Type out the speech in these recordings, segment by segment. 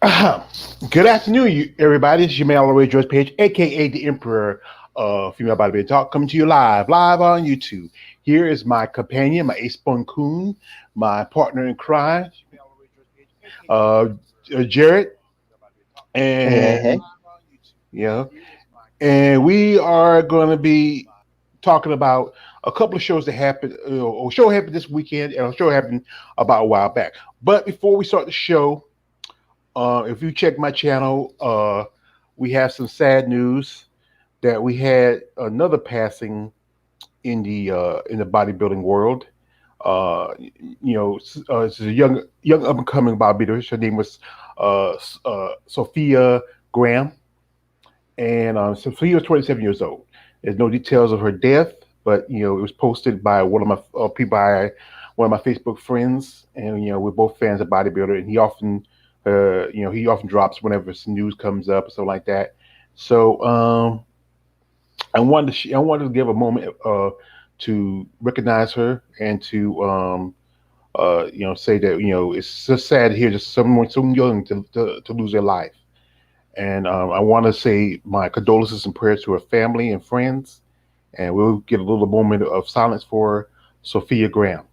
Good afternoon, everybody. This is your man, all the way, George Page, aka the Emperor of Female Bodybuilding Talk, coming to you live on YouTube. Here is my companion, my ace bun coon, my partner in crime, uh, Jared, Hey, hey, and hey. yeah, and we are going to be talking about a couple of shows that happened. A show happened this weekend, and a show happened about a while back. But before we start the show, if you check my channel, we have some sad news that we had another passing in the bodybuilding world. It's a young up and coming bodybuilder. Her name was Sophia Graham, and Sophia was 27 years old. There's no details of her death, but it was posted by one of my one of my Facebook friends, and we're both fans of bodybuilder, and he often drops whenever some news comes up or something like that. So I wanted to give a moment to recognize her and to say that it's just sad to hear just someone so young to lose their life. And I want to say my condolences and prayers to her family and friends. And we'll get a little moment of silence for Sophia Graham.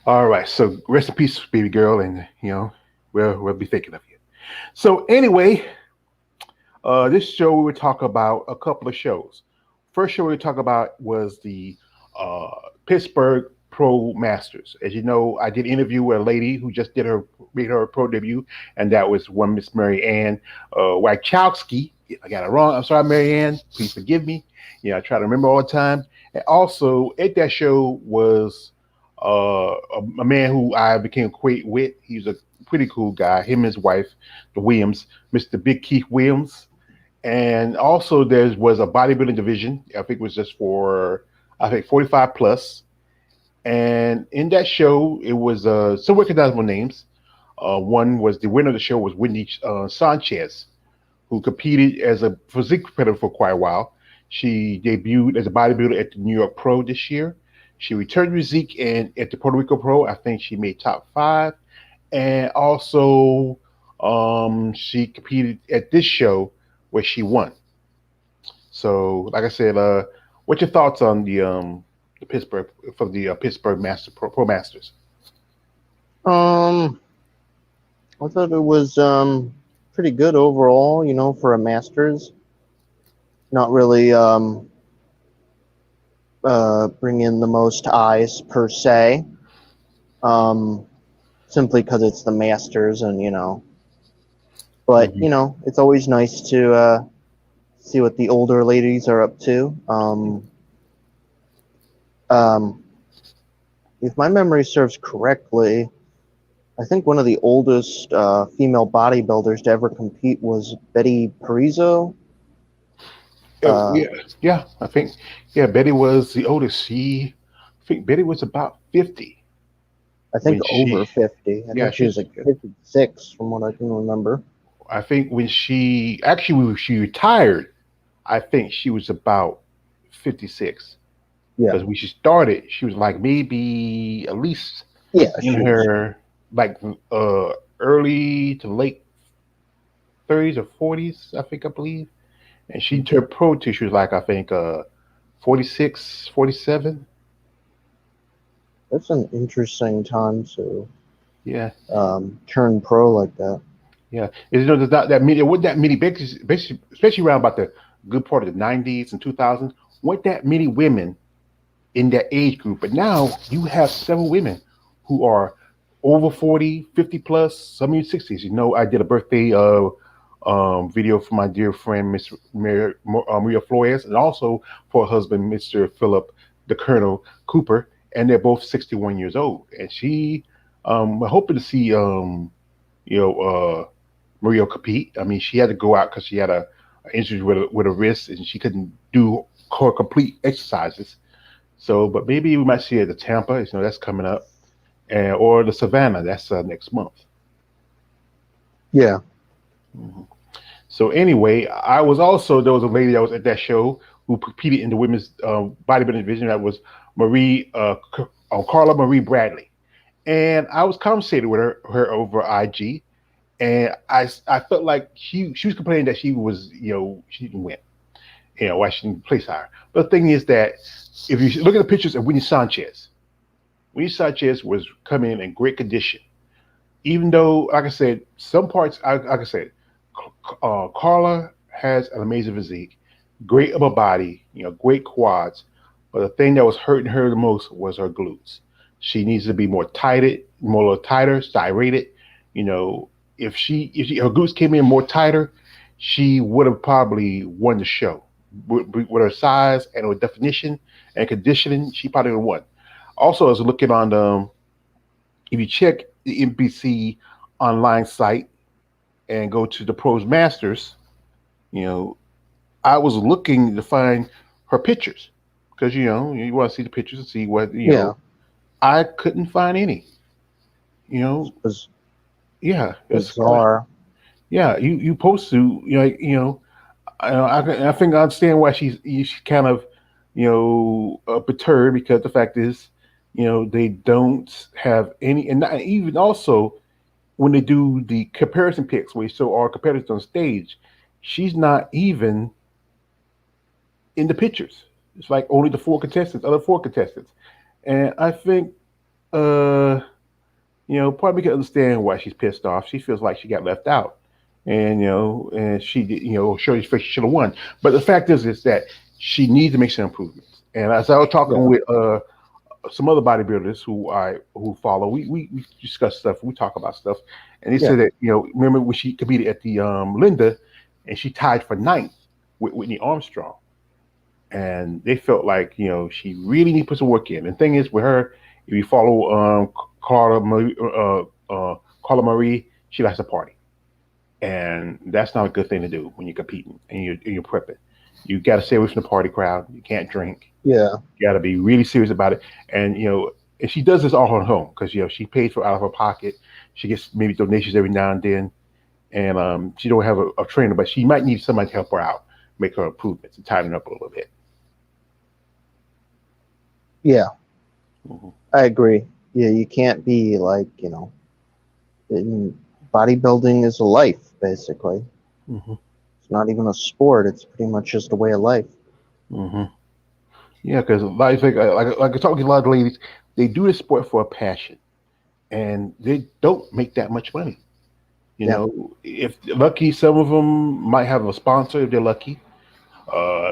All right. So rest in peace, baby girl, and we'll be thinking of you. So anyway, this show we would talk about a couple of shows. First show we would talk about was the uh, Pittsburgh Pro Masters. As you know, I did interview with a lady who just made her pro debut, and that was one Miss Mary Ann Wachowski. If I got it wrong, I'm sorry, Mary Ann. Please forgive me. I try to remember all the time. And also at that show was a man who I became acquainted with. He's a pretty cool guy. Him and his wife, the Williams, Mr. Big Keith Williams. And also there was a bodybuilding division. I think it was just for 45 plus. And in that show, it was some recognizable names. One was the winner of the show was Wendy Sanchez, who competed as a physique competitor for quite a while. She debuted as a bodybuilder at the New York Pro this year. She returned to physique and at the Puerto Rico Pro, I think she made top five. And also, she competed at this show where she won. So, like I said, what's your thoughts on the Pittsburgh for the Pittsburgh Pro Masters? Um, I thought it was pretty good overall, for a Masters. Not really bring in the most eyes per se. Um, Simply because it's the Masters, and but Hmm. it's always nice to see what the older ladies are up to. Um, if my memory serves correctly, I think one of the oldest female bodybuilders to ever compete was Betty Parizo. Oh, Uh, yeah, I think Betty was the oldest. I think Betty was about 50 I think when over she 50. I yeah think she was like 56 from what I can remember. I think when when she retired, I think she was about 56 Yeah. because when she started, she was like maybe at least Yeah, in she was. her like early to late 30s or 40s, I believe. And she turned pro till she was like I think 46, 47. That's an interesting time to Yeah, turn pro like that. yeah. There's not that many. It wasn't that many, basically, especially around about the good part of the '90s and 2000s. Weren't that many women in that age group? But now you have several women who are over 40, 50 plus, some in 60s. I did a birthday video for my dear friend Miss Maria Flores, and also for her husband, Mr. Philip, the Colonel Cooper, and they're both 61 years old. And we're hoping to see you know, Maria compete. I mean, she had to go out because she had a injury with a wrist and she couldn't do core complete exercises. So, but maybe we might see her at the Tampa. That's coming up, and or the Savannah. That's next month. Yeah. Mhm. So anyway, there was a lady that was at that show who competed in the women's bodybuilding division. That was Carla Marie Bradley, and I was conversating with her over IG, and I felt like she was complaining that she didn't win, why she didn't place higher. But the thing is that if you look at the pictures of Winnie Sanchez was coming in great condition. Even though, like I said, some parts, like I said, Carla has an amazing physique, great upper body, great quads. But the thing that was hurting her the most was her glutes. She needs to be more tighter, styrated. You know, her glutes came in more tighter, she would have probably won the show. With her size and her definition and conditioning, she probably would have won. Also, I was looking on if you check the NPC online site and go to the Pros Masters, you know, I was looking to find her pictures because you want to see the pictures and see what Yeah, I couldn't find any. You know, it was yeah, it's bizarre. yeah. You supposed to I think I understand why she's kind of perturbed because the fact is they don't have any, and not even also when they do the comparison picks where you show our competitors on stage, she's not even in the pictures. It's like only the other four contestants, and I think uh part of me can understand why she's pissed off. She feels like she got left out, and and she did, sure she should have won. But the fact is that she needs to make some improvements. And as I was talking Yeah, with some other bodybuilders who follow, we discuss stuff, we talk about stuff, and they yeah, said that remember when she competed at the Linda, and she tied for ninth with Whitney Armstrong, and they felt like she really need to put some work in. And the thing is with her, if you follow Carla Marie, Carla Marie, she likes to party, and that's not a good thing to do when you're competing and you're prepping. You got to stay away from the party crowd. You can't drink. yeah, You got to be really serious about it. And and she does this all on her own because she pays for it out of her pocket. She gets maybe donations every now and then, and she don't have a trainer, but she might need somebody to help her out, make her improvements and tighten up a little bit. yeah. Hmm. I agree. Yeah, you can't be like, bodybuilding is a life, basically. Hmm. It's not even a sport. It's pretty much just a way of life. Hmm. Yeah, because like I talk to a lot of ladies, they do this sport for a passion, and they don't make that much money. Yeah, If lucky, some of them might have a sponsor if they're lucky.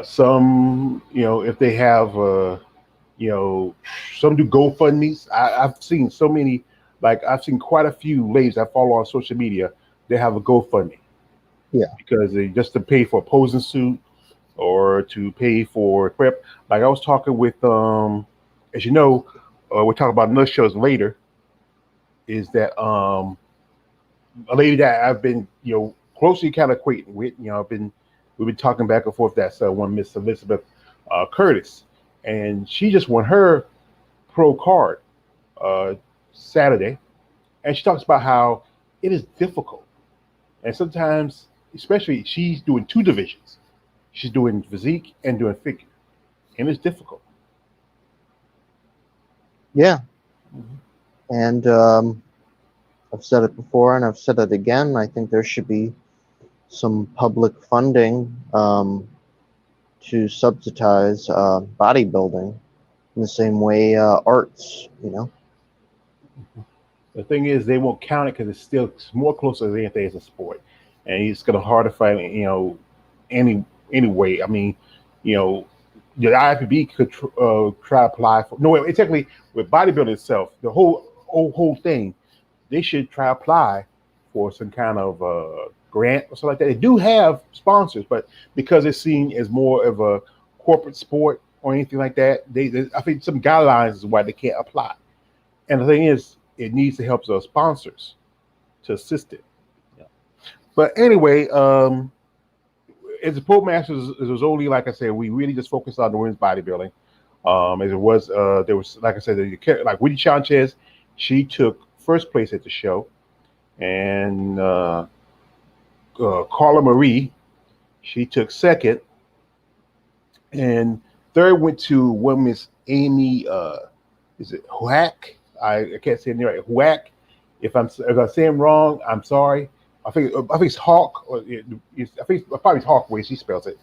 Some, if they have, you know, some do GoFundMe's. I've seen so many, like I've seen quite a few ladies I follow on social media. They have a GoFundMe yeah, because they just to pay for a posing suit or to pay for prep. Like I was talking with, as you know, we'll talk about nurse shows later. Is that a lady that I've been, closely kind of acquainted with. We've been talking back and forth. That's one Miss Elizabeth Curtis, and she just won her pro card uh, Saturday, and she talks about how it is difficult, and sometimes, especially, she's doing two divisions. She's doing physique and doing figure, and it's difficult. yeah. Mhm. And I've said it before and I've said it again. I think there should be some public funding to subsidize bodybuilding in the same way arts, The thing is, they won't count it because it's more closer than anything as a sport, and it's gonna hard to find any anyway. I mean, you know, the IFBB could try to apply for no. Technically, with bodybuilding itself, the whole thing, they should try to apply for some kind of grant or something like that. They do have sponsors, but because it's seen as more of a corporate sport or anything like that, I think some guidelines is why they can't apply. And the thing is, it needs to help the sponsors to assist it. Yeah. But anyway, as the Pro Masters, it was only like I said, we really just focused on the women's bodybuilding. As it was, there was like I said, like Wendy Sanchez, she took first place at the show, and Carla Marie, She took second, and third went to one Miss Amy. Is it Whack? I can't say it right. Whack. If I say it wrong, I'm sorry. I think it's Hawk, or I think probably it's Hawk way she spells it.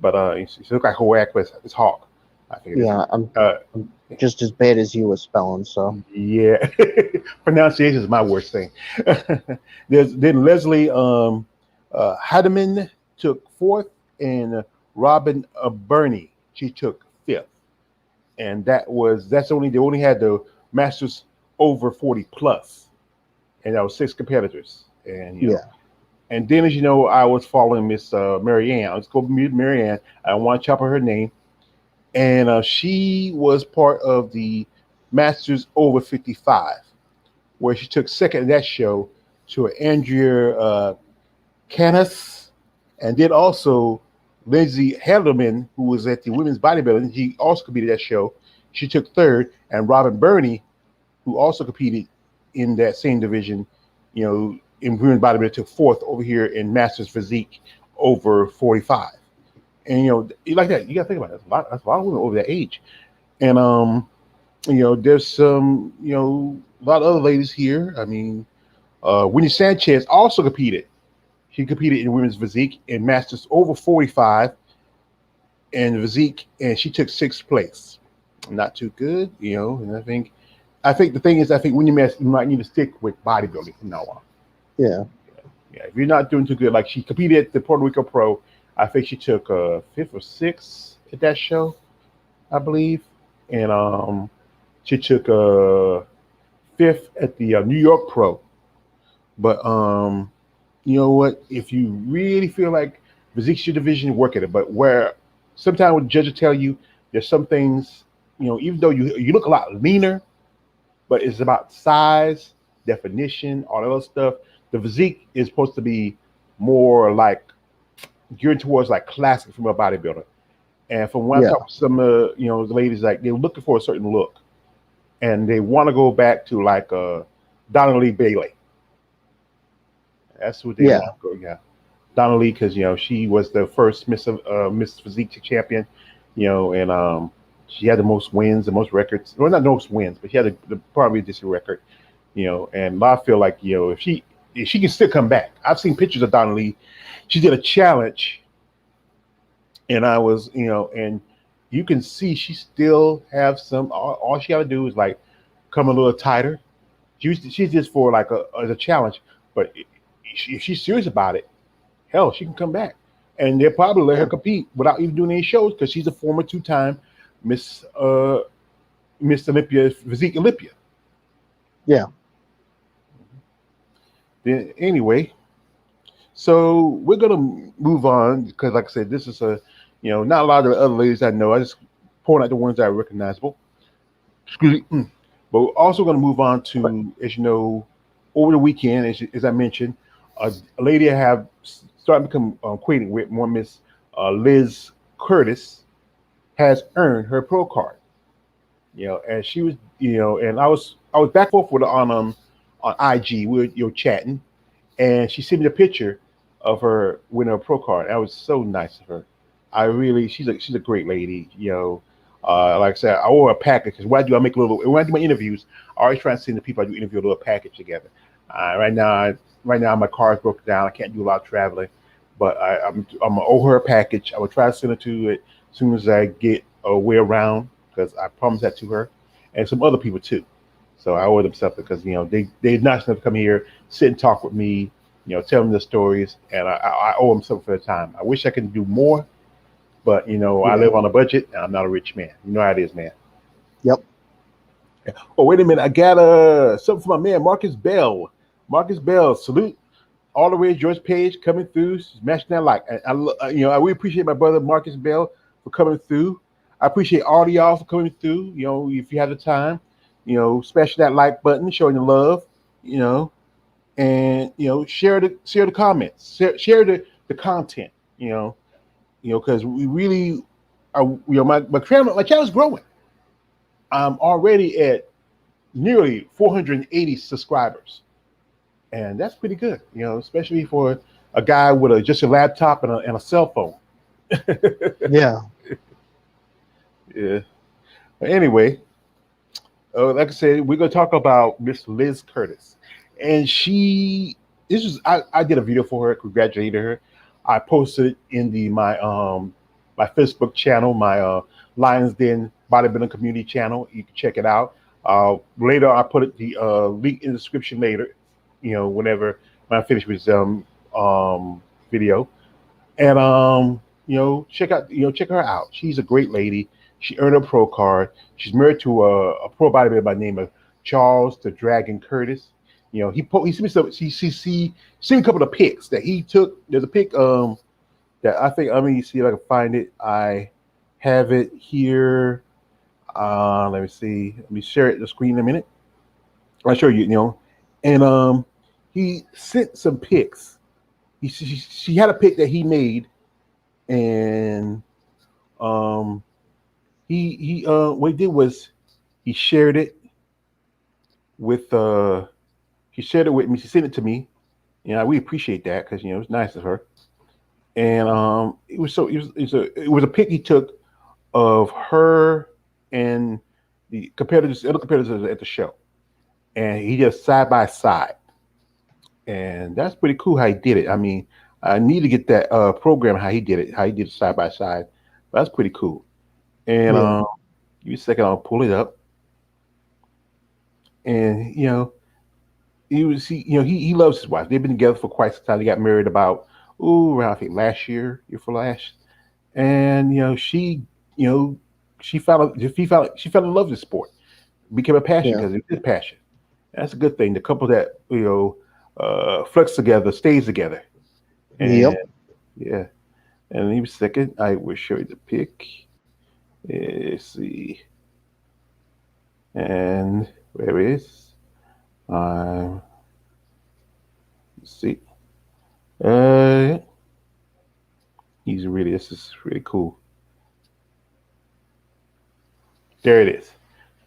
But she look like Whack, but it's Hawk. I think it is. Yeah, Uh, I'm just as bad as you with spelling. So yeah, pronunciation is my worst thing. Then Leslie Hademan took fourth, and Robin Burney she took fifth, and they only had the Masters over 40 plus, and that was six competitors, and yeah, and then as you know, I was following Miss Marianne. I was going to meet Marianne. I don't want to chop her name, and she was part of the Masters over 55, where she took second in that show to Andrea Canis, and then also Lindsay Helderman, who was at the women's bodybuilding. She also competed that show. She took third, and Robin Burney, who also competed in that same division, in women's bodybuilding, took fourth over here in Masters Physique over 45. And you like that, you got to think about it. That's a lot of women over that age, and there's some, a lot of other ladies here. I mean, Winnie Sanchez also competed. She competed in women's physique in Masters over 45 and physique, and she took sixth place. Not too good, And I think the thing is, I think when you might need to stick with bodybuilding from now on. yeah, Yeah, if you're not doing too good, like she competed at the Puerto Rico Pro, I think she took fifth or sixth at that show, I believe, and she took fifth at the New York Pro. But you know what? If you really feel like physique's your division, work at it. But where sometimes what judges tell you, there's some things, even though you look a lot leaner, but it's about size, definition, all that other stuff. The physique is supposed to be more like geared towards like classic female bodybuilder. And from when I yeah, talk to some the ladies, like they're looking for a certain look, and they want to go back to like Donna Lee Bailey. That's what they yeah, want to go. Yeah, Donna Lee, because she was the first Miss Physique champion, and she had the most wins, the most records. Well, not the most wins, but she had the probably this record, And I feel like if she can still come back. I've seen pictures of Donna Lee. She did a challenge, and I was, and you can see she still have some. All she got to do is like come a little tighter. She's just for like as a challenge, but if she's serious about it, hell, she can come back, and they'll probably let her compete without even doing any shows because she's a former two-time Miss Miss Olympia Physique Olympia. yeah. Then anyway, so we're gonna move on because, like I said, this is not a lot of the other ladies I know. I just point out the ones that are recognizable. Excuse me. But we're also going to move on But to, as you know, over the weekend, as I mentioned, a lady I have started to become acquainted with, one Miss Liz Curtis, has earned her pro card. And she was, and I was back and forth with her on IG. We were chatting, and she sent me a picture of her winning a pro card. That was so nice of her. She's a great lady. Like I said, I owe her a package because when I do my interviews, I always try to send the people I do interview a little package together. Right now my car is broken down. I can't do a lot of traveling, but I'm gonna owe her a package. I will try to send it to it as soon as I get a way around because I promised that to her and some other people too. So I owe them something because they're nice enough to come here, sit and talk with me, tell them their stories, and I owe them something for the time. I wish I could do more, but I yeah, live on a budget and I'm not a rich man. You know how it is, man. yep. Oh, wait a minute. I got something for my man, Marcus Bell. Marcus Bell, salute all the way to George Page coming through, smashing that like. I really appreciate my brother Marcus Bell for coming through. I appreciate all of y'all for coming through. If you have the time, smash that like button, showing the love, and share the comments, share the content, because we really are. My channel's growing. I'm already at nearly 480 subscribers, and that's pretty good. Especially for a guy with just a laptop and a cell phone. Yeah. Yeah. But anyway, like I said, we're gonna talk about Miss Liz Curtis, and she. This is I did a video for her, congratulated her. I posted it in my Facebook channel, my Lions Den Bodybuilding Community channel. You can check it out. Later, I put the link in the description later. Whenever when I finish with this video, and check her out. She's a great lady. She earned a pro card. She's married to a pro bodybuilder by the name of Charles the Dragon Curtis. He sent me some. She seen a couple of pics that he took. There's a pic that I think. Let me see if I can find it. I have it here. Let me see. Let me share it the screen in a minute. I'll show you. And he sent some pics. She had a pic that he made, and he what he did was he shared it with he shared it with me. She sent it to me. We appreciate that because it was nice of her. And it was a pic he took of her and the competitors, other competitors at the show, and he just side by side, and that's pretty cool how he did it. I mean, I need to get that program how he did it side by side. That's pretty cool. And Yeah. give me a second, I'll pull it up. And he loves his wife. They've been together for quite some time. They got married about around I think last year for last. And she fell in love with the sport, became a passion Yeah. because it's his passion. That's a good thing. The couple that flex together stays together. And Yep. yeah. And in a second, I will show you the pic. Let's see. And where is? Let's see. Uh, this is really cool. There it is.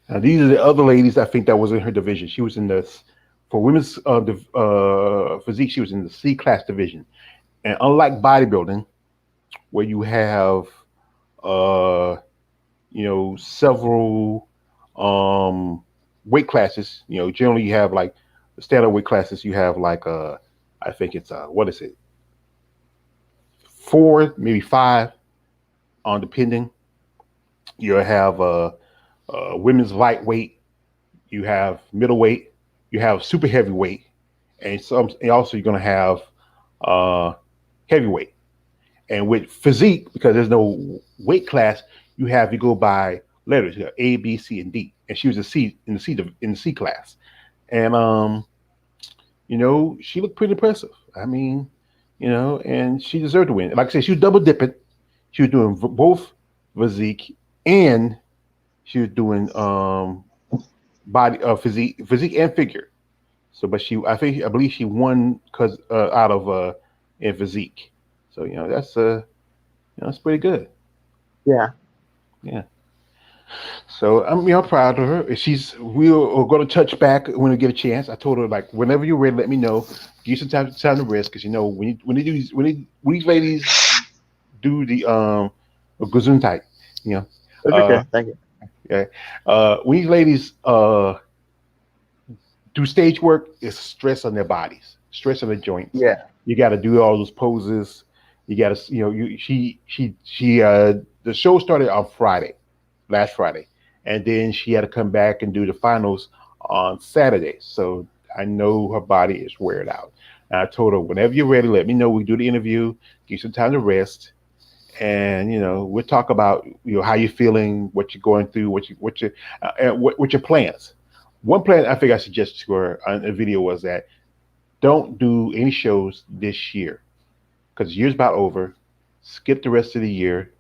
Now these are the other ladies I think that was in her division. She was in for women's physique. She was in the C class division. And unlike bodybuilding, where you have uh, several weight classes. Generally you have like the standard weight classes. You have like I think it's what is it? 4, maybe 5, on depending. You have women's lightweight. You have middleweight. You have super heavyweight, and also you're gonna have uh, heavyweight. And with physique, because there's no weight class, you go by letters. You have A, B, C, and D. And she was a C in the C class. And she looked pretty impressive. I mean, and she deserved to win. Like I said, she was double dipping. She was doing both physique and she was doing body physique and figure. So, but I believe she won because out of in physique. So that's pretty good. Yeah. Yeah. So I'm proud of her. We're going to touch back when we get a chance. I told her like whenever you're ready, let me know. Give you some time to rest because when these ladies do the gesundheit, you know, That's uh, okay. Thank you. yeah, when these ladies do stage work, it's stress on their bodies, stress on their joints. Yeah. You got to do all those poses. You got to, the show started on last Friday, and then she had to come back and do the finals on Saturday. So I know her body is wearing out. And I told her, whenever you're ready, let me know. We do the interview, give you some time to rest, and we'll talk about how you're feeling, what you're going through, what your plans. One plan I think I suggested to her on a video was that don't do any shows this year because the year's about over. Skip the rest of the year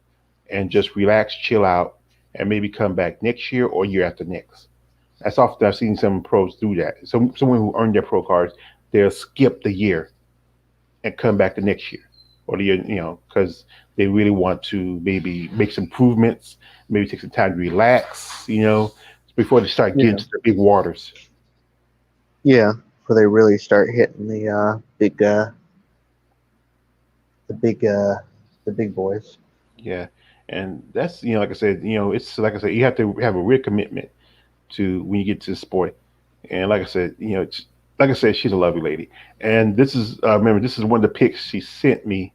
and just relax, chill out, and maybe come back next year or year after next. That's often I've seen some pros do that. Someone who earned their pro cards, they'll skip the year and come back the next year or the year, because they really want to maybe make some improvements, maybe take some time to relax, before they start getting Yeah. to the big waters. Yeah. Before they really start hitting the big the big boys. Yeah, and that's like I said, it's like I said, you have to have a real commitment to when you get to the sport. And like I said, like I said, she's a lovely lady. And this is remember this is one of the pics she sent me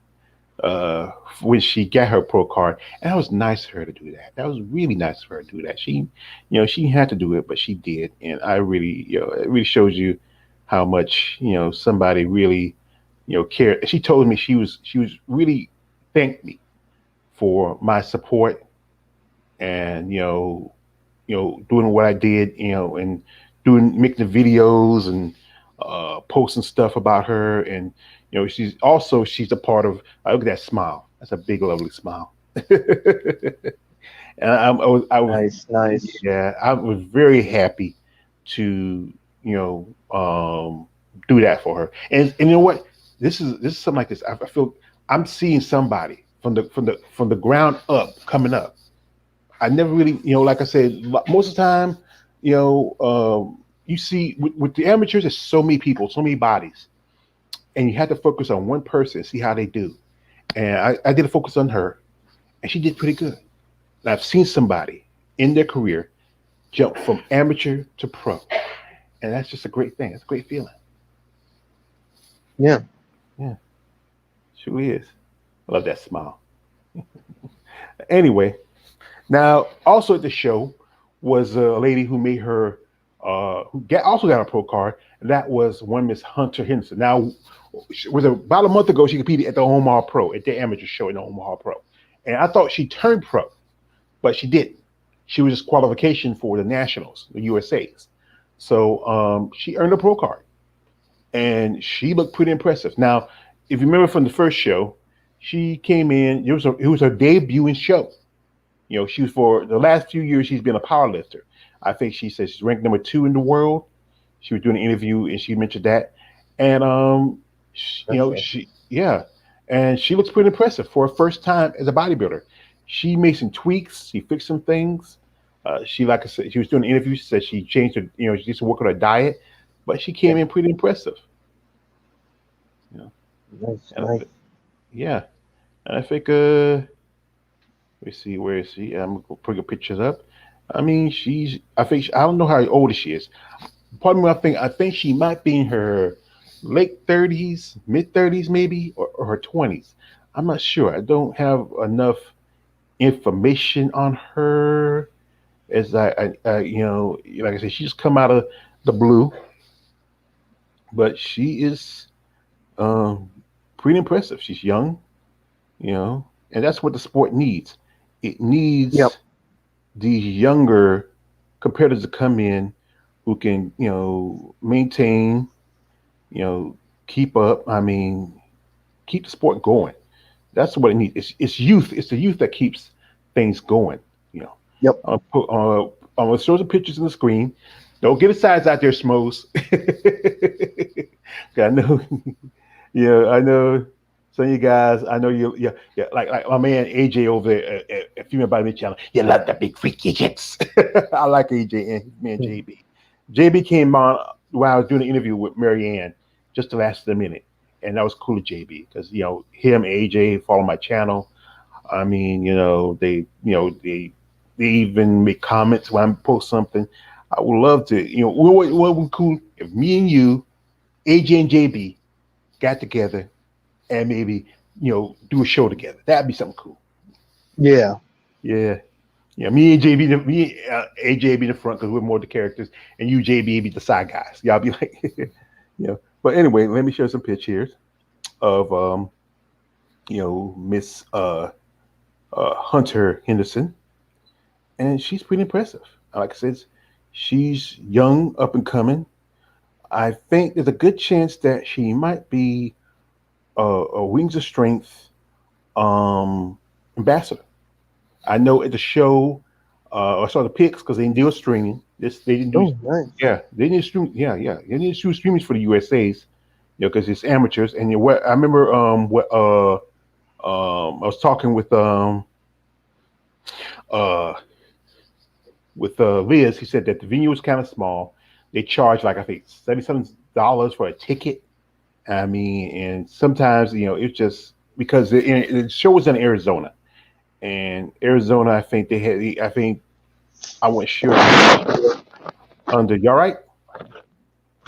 uh, when she got her pro card, and that was nice of her to do that. That was really nice of her to do that. She had to do it, but she did, and I really, it really shows you how much somebody really cared. She told me she was really thanked me for my support and doing what I did, and doing making the videos and posting stuff about her, and she's a part of. Look at that smile. That's a big, lovely smile. And I was Nice, nice. yeah, I was very happy to you do that for her. And you know what? This is something like this. I feel I'm seeing somebody from the ground up coming up. I never really, like I said, most of the time, you see with the amateurs, there's so many people, so many bodies, and you have to focus on one person, see how they do. And I did a focus on her, and she did pretty good. And I've seen somebody in their career jump from amateur to pro, and that's just a great thing. It's a great feeling. Yeah. Yeah, sure is. I love that smile. Anyway, now also at the show was a lady who made her also got a pro card. And that was one Miss Hunter Henderson. Now, was about a month ago she competed at the Omaha Pro at the amateur show in the Omaha Pro, and I thought she turned pro, but she didn't. She was just qualification for the nationals, the USA's. So she earned a pro card, and she looked pretty impressive. Now, if you remember from the first show, she came in. It was her debuting show. She was for the last few years she's been a power lifter. I think she said she's ranked number 2 in the world. She was doing an interview and she mentioned that, and Gotcha. yeah, and she looks pretty impressive for her first time as a bodybuilder. She made some tweaks. She fixed some things. She like I said, she was doing an interview. She said she changed her. She used to work on her diet, but she came Yeah. in pretty impressive. You know, Nice, and nice. yeah, and I think let me see, where is she? I'm gonna put her pictures up. I mean, I don't know how old she is. Pardon me, I think she might be in her late 30s, mid 30s maybe, or her 20s. I'm not sure. I don't have enough information on her. As like I said, she's come out of the blue, but she is um, pretty impressive. She's young, and that's what the sport needs. It Yep. needs these younger competitors to come in who can, maintain, you know, keep up. I mean, keep the sport going. That's what it needs. It's youth. It's the youth that keeps things going. You know, Yep. I'm gonna show some pictures on the screen. Don't get the sides out there, Smos. I know, yeah, I know. Some of you guys, I know you, yeah, yeah, like my man AJ over there at Female Body Channel. You love the big freaky chicks. I like AJ and his man Hmm. JB. JB came on while I was doing an interview with Marianne just to last a minute, and that was cool to JB because him AJ follow my channel. I mean, they even make comments when I post something. I would love to, what would be cool if me and you, AJ and JB, got together and maybe do a show together. That'd be something cool. Yeah. Yeah, yeah. Me and JB, AJ be the front because we're more the characters, and you JB be the side guys. Y'all be like, But anyway, let me show some pictures of Miss Hunter Henderson, and she's pretty impressive. Like I said, she's young, up and coming. I think there's a good chance that she might be a Wings of Strength ambassador. I know at the show, I saw the pics because they didn't do a streaming. They didn't do, Oh, nice. yeah, they didn't stream, yeah, yeah, they didn't do streamings for the USA's, because it's amateurs. And what I remember, I was talking uh, Liz. He said that the venue was kind of small. They charge like I think $77 for a ticket. I mean, and sometimes it's just because the show was in Arizona, and Arizona, I think they had. I think I wasn't sure if it was under. You all right?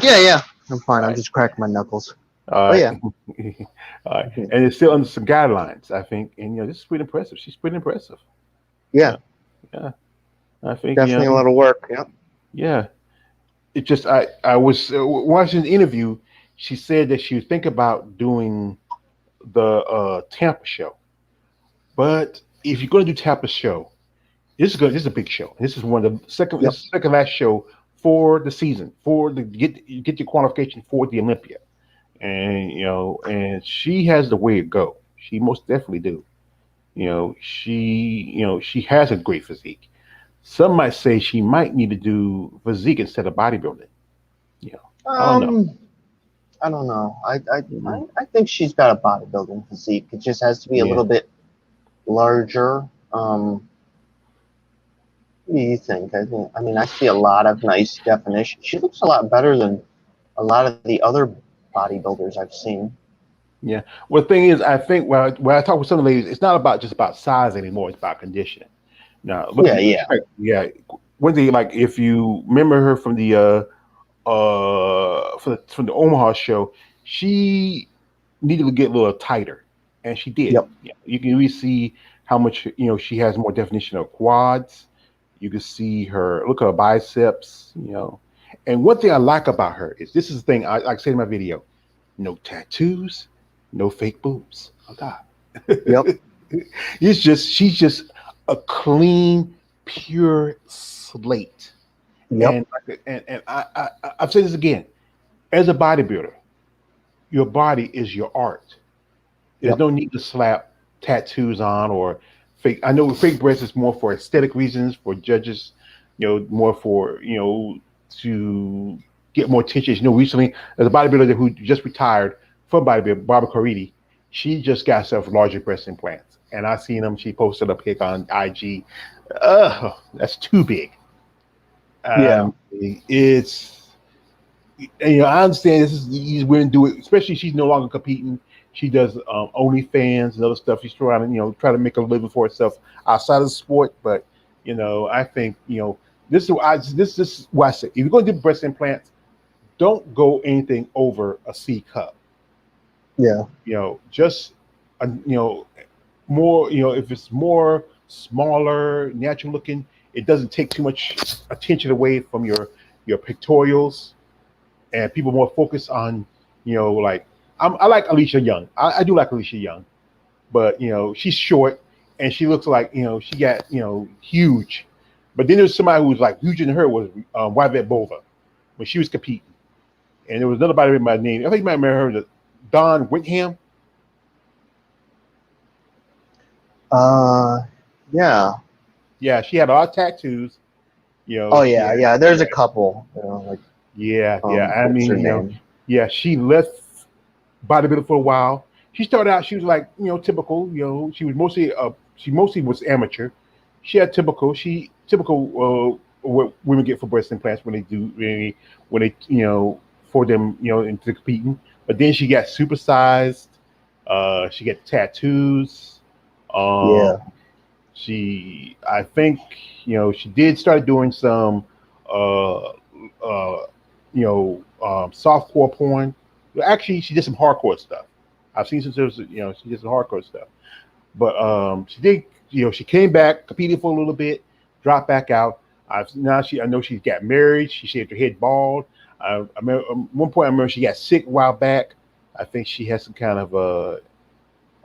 Yeah. I'm fine. All I'm right. just cracking my knuckles. All But right. yeah. All right. Mhm. And it's still under some guidelines, I think. And this is pretty impressive. She's pretty impressive. Yeah. Yeah. Yeah. I think Definitely a lot of work. Yep. yeah. It just I was watching the interview. She said that she would think about doing the Tampa show, but if you're going to do Tampa show, this is good. This is a big show. This is one of the second. Yep. This is the second last show for the season for the get your qualification for the Olympia, and and she has the way to go. She most definitely do. She has a great physique. Some might say she might need to do physique instead of bodybuilding. You know, I don't know. Um, I don't know. Mhm. I think she's got a bodybuilding physique. It just has to be a Yeah. little bit larger. What do you think? I mean, I see a lot of nice definition. She looks a lot better than a lot of the other bodybuilders I've seen. Yeah. Well, the thing is, I think when I talk with some of the ladies, it's not about just about size anymore. It's about conditioning. Now, look Yeah, at yeah, yeah. One thing, like if you remember her from the from the Omaha show, she needed to get a little tighter, and she did. yep, Yeah, you can really see how much she has more definition of quads. You can see her look at her biceps. And one thing I like about her is this is the thing I like I said in my video: no tattoos, no fake boobs. Oh God, yep, she's just a clean, pure slate. yep, And I've said this again: as a bodybuilder, your body is your art. There's yep. no need to slap tattoos on or fake. I know fake breasts is more for aesthetic reasons for judges. More for to get more attention. Recently there's a bodybuilder who just retired from bodybuilding, Barbara Caridi. She just got herself larger breast implants, and I seen them. She posted a pic on IG. That's too big. Yeah, It's I understand this is these women do it, especially she's no longer competing. She does OnlyFans and other stuff. She's trying to try to make a living for herself outside of the sport. But I think this is why I say if you're going to do breast implants, don't go anything over a C cup. yeah, Just more. If it's more smaller, natural looking, it doesn't take too much attention away from your pectorials, and people more focused on like I like Alicia Young. I do like Alicia Young, but she's short and she looks like she got huge. But then there's somebody who's like huger than her was Yvette Bova when she was competing, and there was another body by the name. I think you might remember her, Dawn Whitham. uh, yeah. Yeah, she had a lot of tattoos. Oh She yeah, had yeah. There's yeah, a couple. Like yeah. I what's her mean, name? yeah, she left bodybuilding for a while. She started out, she was like, typical, she was mostly she mostly was amateur. She had typical what women get for breast implants when they do when they for them, into competing. But then she got supersized, she got tattoos. Um Yeah, I think, she did start doing some uh softcore porn. Actually, she did some hardcore stuff. I've seen some services, she did some hardcore stuff. But she did, she came back, competed for a little bit, dropped back out. I know she's got married. She shaved her head bald. I remember one point I remember she got sick a while back. I think she had some kind of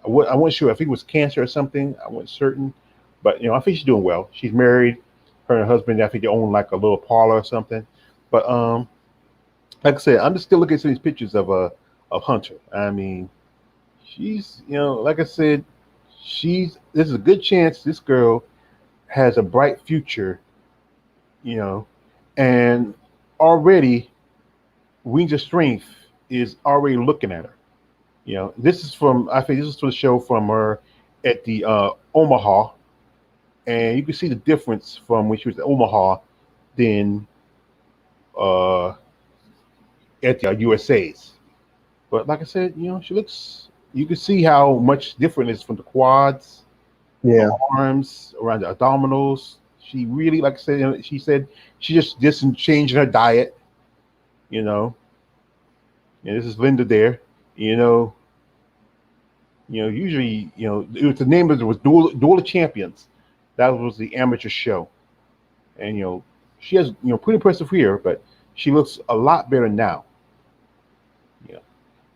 I wasn't sure. I think it was cancer or something. I wasn't certain, but I think she's doing well. She's married. Her and her husband, I think they own like a little parlor or something. But like I said, I'm just still looking at some of these pictures of Hunter. I mean, she's like I said, there's a good chance this girl has a bright future, you know, and already Wings of Strength is already looking at her. This is from I think this is from the show from her at the Omaha, and you can see the difference from when she was at Omaha than uh, at the USA's. But like I said, she looks you can see how much different it is from the quads, Yeah. arms, around the abdominals. She really, like I said, she said she just changing her diet. You know, and this is Linda there. You know, usually, it was the name of it was Duel of Champions. That was the amateur show, and she has pretty impressive hair, but she looks a lot better now. Yeah,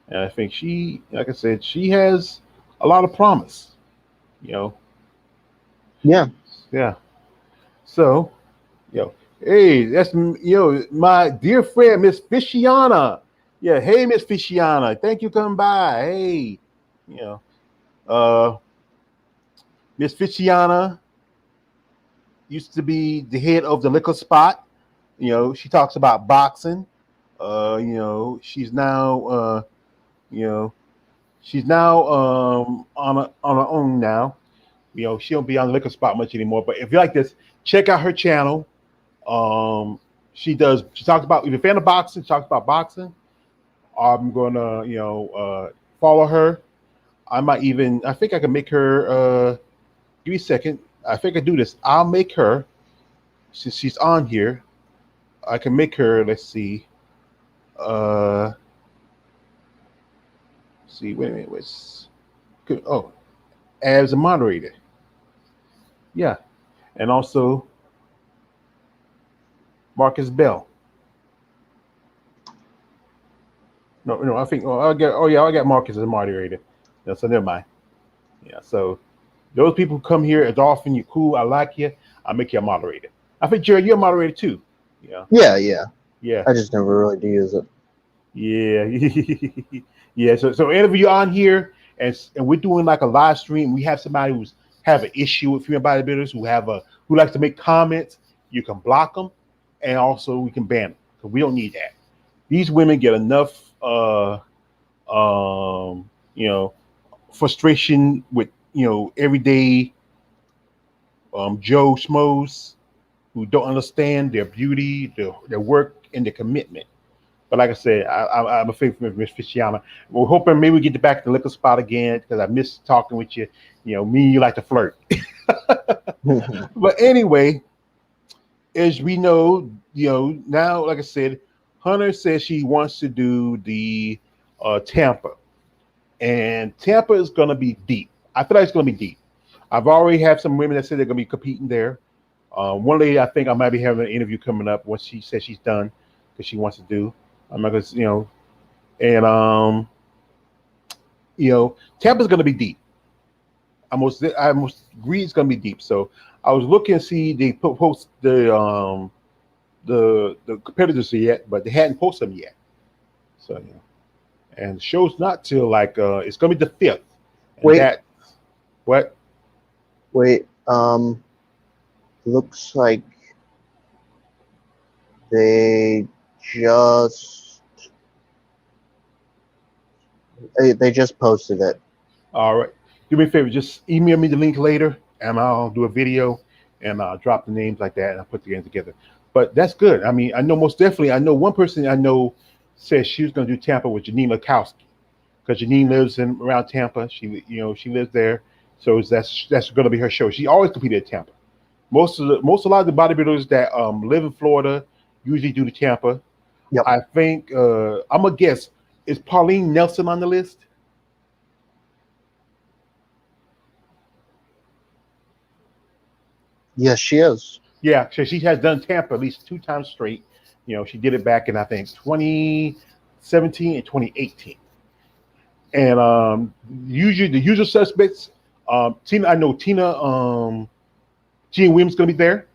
and I think she, like I said, she has a lot of promise. You know, Yeah. yeah. So, hey, that's my dear friend Miss Fishiana. Yeah, hey Miss Fishiana, thank you for coming by. Hey, you know, uh, Miss Fishiana used to be the head of the liquor spot. She talks about boxing. She's now you know she's now on her own now. She don't be on the liquor spot much anymore. But if you like this, check out her channel. Um, she talks about, if you're a fan of boxing, she talks about boxing. I'm gonna follow her. I think I can make her. Give me a second. I think I do this. I'll make her, since she's on here. I can make her. Let's see. Uh, see. Wait a minute. Oh, as a moderator. Yeah, and also Marcus Bell. No, I think. Oh, I get. Oh yeah, I got Marcus as a moderator. No, so never mind. Yeah, so those people who come here as often, you're cool. I like you. I'll make you a moderator. I think Jared, you're a moderator too. Yeah, Yeah. Yeah. yeah, I just never really do use it. yeah, yeah. So any of you on here, and we're doing like a live stream. We have somebody who's have an issue with female bodybuilders who likes to make comments. You can block them, and also we can ban them because we don't need that. These women get enough, um, you know, frustration with everyday Joe Schmoes who don't understand their beauty, their work, and their commitment. But like I said, I'm a favorite of Miss Fishiana. We're hoping maybe we get back to the liquor spot again because I miss talking with you. Me and you like to flirt. But anyway, as we know, now, like I said, Hunter says she wants to do the Tampa, and Tampa is going to be deep. I feel like it's going to be deep. I've already had some women that said they're going to be competing there. One lady, I think I might be having an interview coming up once she says she's done because she wants to do. I'm not going to, and Tampa's going to be deep. I most agree it's going to be deep. So I was looking to see they post the competitors yet, but they hadn't posted them yet. So and the show's not till like it's going to be the 5th. And Wait. What? Wait. Looks like they just posted it. All right. Do me a favor, just email me the link later, and I'll do a video, and I'll drop the names like that, and I'll put the game together. But that's good. I mean, I know most definitely. I know one person I know says she was going to do Tampa with Janine Lakowski, because Janine lives around Tampa. She lives there, so that's going to be her show. She always competed at Tampa. A lot of the bodybuilders that live in Florida usually do the Tampa. Yep. I think I'm gonna guess, is Pauline Nelson on the list? Yes, she is. Yeah, so she has done Tampa at least 2 times straight. She did it back in, I think, 2017 and 2018. And usually the usual suspects, Tina. I know Tina. Gene Williams going to be there.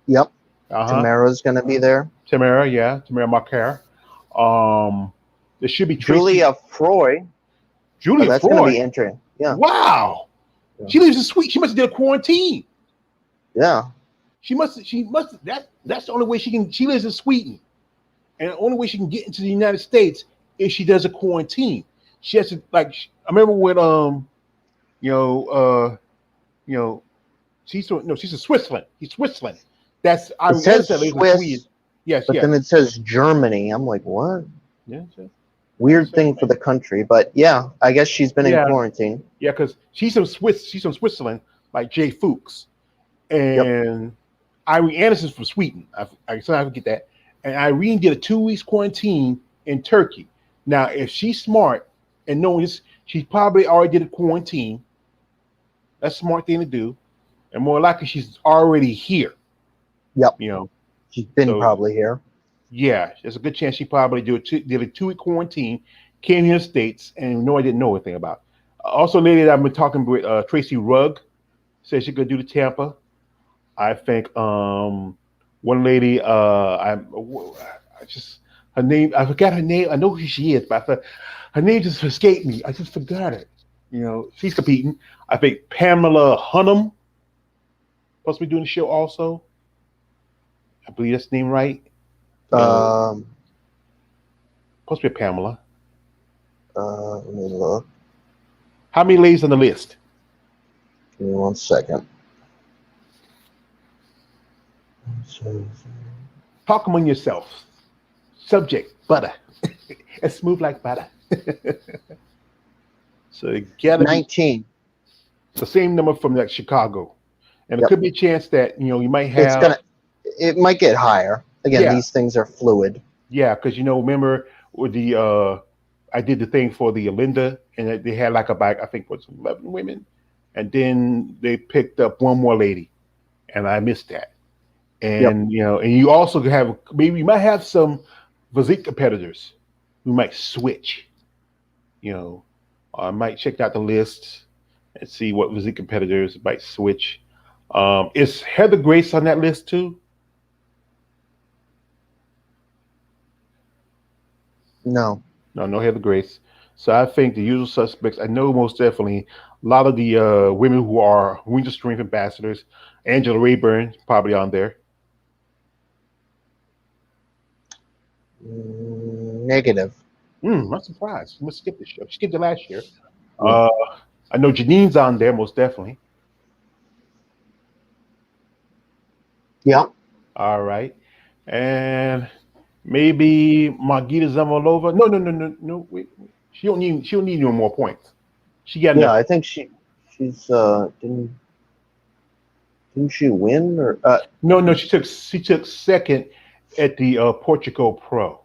Yep. Tamara's going to be there. Tamara, yeah, Tamara Marquer. There should be Tracy. Julia Froy. That's going to be interesting. Yeah. Wow. Yeah. She lives in Sweden. She must have did a quarantine. Yeah. She must. That's the only way she can. She lives in Sweden, and the only way she can get into the United States is she does a quarantine. She has to, like. I remember when she's in Switzerland. He's Switzerland. That's it says Swiss. Yes, but then it says Germany. I'm like, what? Yeah. Weird thing for the country, but yeah, I guess she's been in Yeah, quarantine. yeah, because she's from Switzerland, like Jay Fuchs, Yep. and Irene Anderson's from Sweden. I sometimes forget that. And Irene did a 2 weeks quarantine in Turkey. Now, if she's smart and knowing this, she probably already did a quarantine. That's a smart thing to do, and more likely she's already here. Yep. You know, She's been so probably here. yeah, there's a good chance she probably did a 2 week quarantine, came here to the States, and no, I didn't know anything about. Also, a lady that I've been talking with, Tracy Rugg, said she could do the Tampa. I think one lady, I just her name, I forgot her name. I know who she is, but her name just escaped me. I just forgot it. You know, she's competing. I think Pamela Hunnam supposed to be doing the show also. I believe that's the name right. Uh, Um, Supposed to be Pamela. Let me look. How many ladies on the list? Give me 1 second. Talk among yourselves. Subject: butter. It's smooth like butter. So it gotta be 19. the same number from that Chicago, and it Yep. could be a chance that you might It's have. gonna. It might get higher. Again, Yeah, these things are fluid. yeah, because remember with the I did the thing for the Linda, and they had like about I think it was 11 women, and then they picked up one more lady, and I missed that. Yep. And and you also have maybe you might have some physique competitors who might switch. You know, I might check out the list and see what physique competitors might switch. Is Heather Grace on that list too? No. No, no Heather Grace. So I think the usual suspects. I know most definitely a lot of the women who are Winter Strength ambassadors. Angela Rayburn probably on there. Negative. I'm surprised. She must skip this show. She skipped it last year. Yeah. Uh, I know Janine's on there most definitely. Yeah. All right, and maybe Margita Zamalova. No, no, no, no, no. Wait, wait. She don't need no more points. She got Yeah. enough. I think she's didn't she win or No, no. She took second at the Portugal Pro,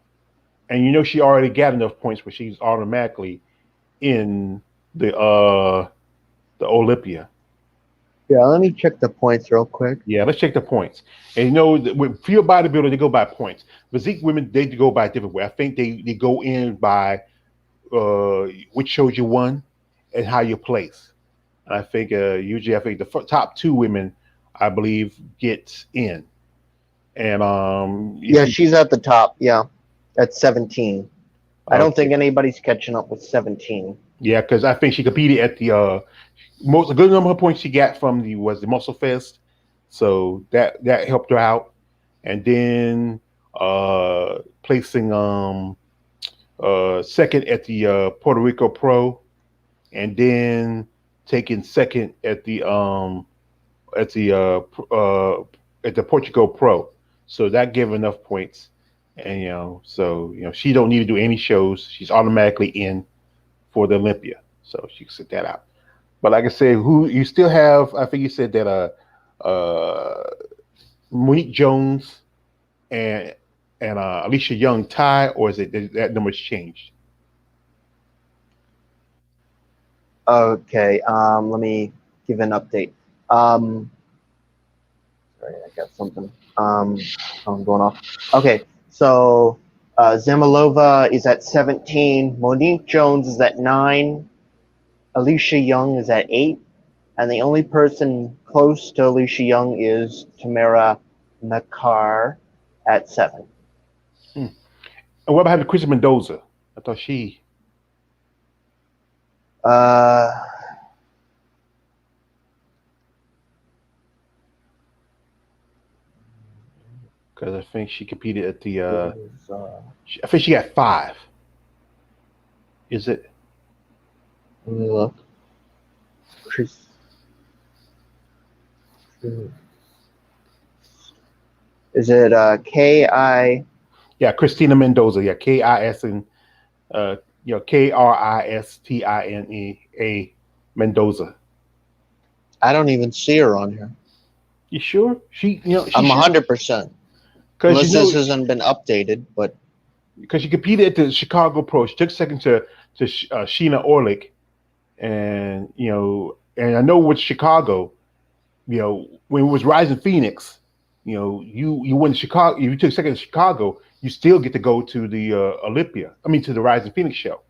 and she already got enough points where she's automatically in the Olympia. yeah. Let me check the points real quick. Yeah, let's check the points. And with field bodybuilder, they go by points. Physique women, they go by a different way. I think they go in by which shows you won and how you place. And I think usually I think the top two women, I believe, gets in. And if Yeah, you she's at the top. Yeah, at 17. I don't okay, think anybody's catching up with 17. yeah, because I think she competed at the most a good number of points she got from the Muscle Fest, so that helped her out. And then placing second at the Puerto Rico Pro, and then taking second at the at the Portugal Pro. So that gave her enough points, and so she don't need to do any shows. She's automatically in for the Olympia, so she can sit that out. But like I said, who you still have? I think you said that Monique Jones and Alicia Young tie, or is it that number's changed? Okay, let me give an update. Um, Sorry, I got something. I'm going off. Okay, so Zamalova is at 17. Monique Jones is at 9. Alicia Young is at 8. And the only person close to Alicia Young is Tamara Nakar at 7. Hmm. And what about Chris Mendoza? I thought she. Uh, Because I think she competed at the. is, I think she got 5. Is it? let me look. Chris. Is it K-I? Yeah, Christina Mendoza. Yeah, KIS and Uh, Kristina Mendoza. I don't even see her on here. You sure? She I'm should, 100%. because Unless this hasn't been updated, but because she competed at the Chicago Pro. She took second to Sheena Orlick, and and I know with Chicago, when it was Rising Phoenix, you went to Chicago. If you took second in Chicago, you still get to go to the Olympia. I mean, to the Rising Phoenix show.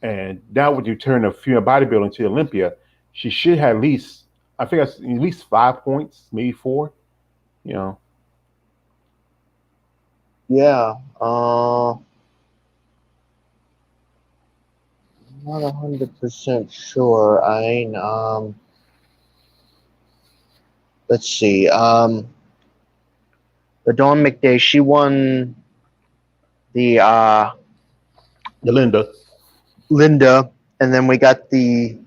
And now with the return of female bodybuilding to Olympia, she should have at least, I think that's at least 5 points, maybe four. You know, yeah, not 100% sure. Let's see. The Dawn McDay, she won the the Linda. Linda, and then we got the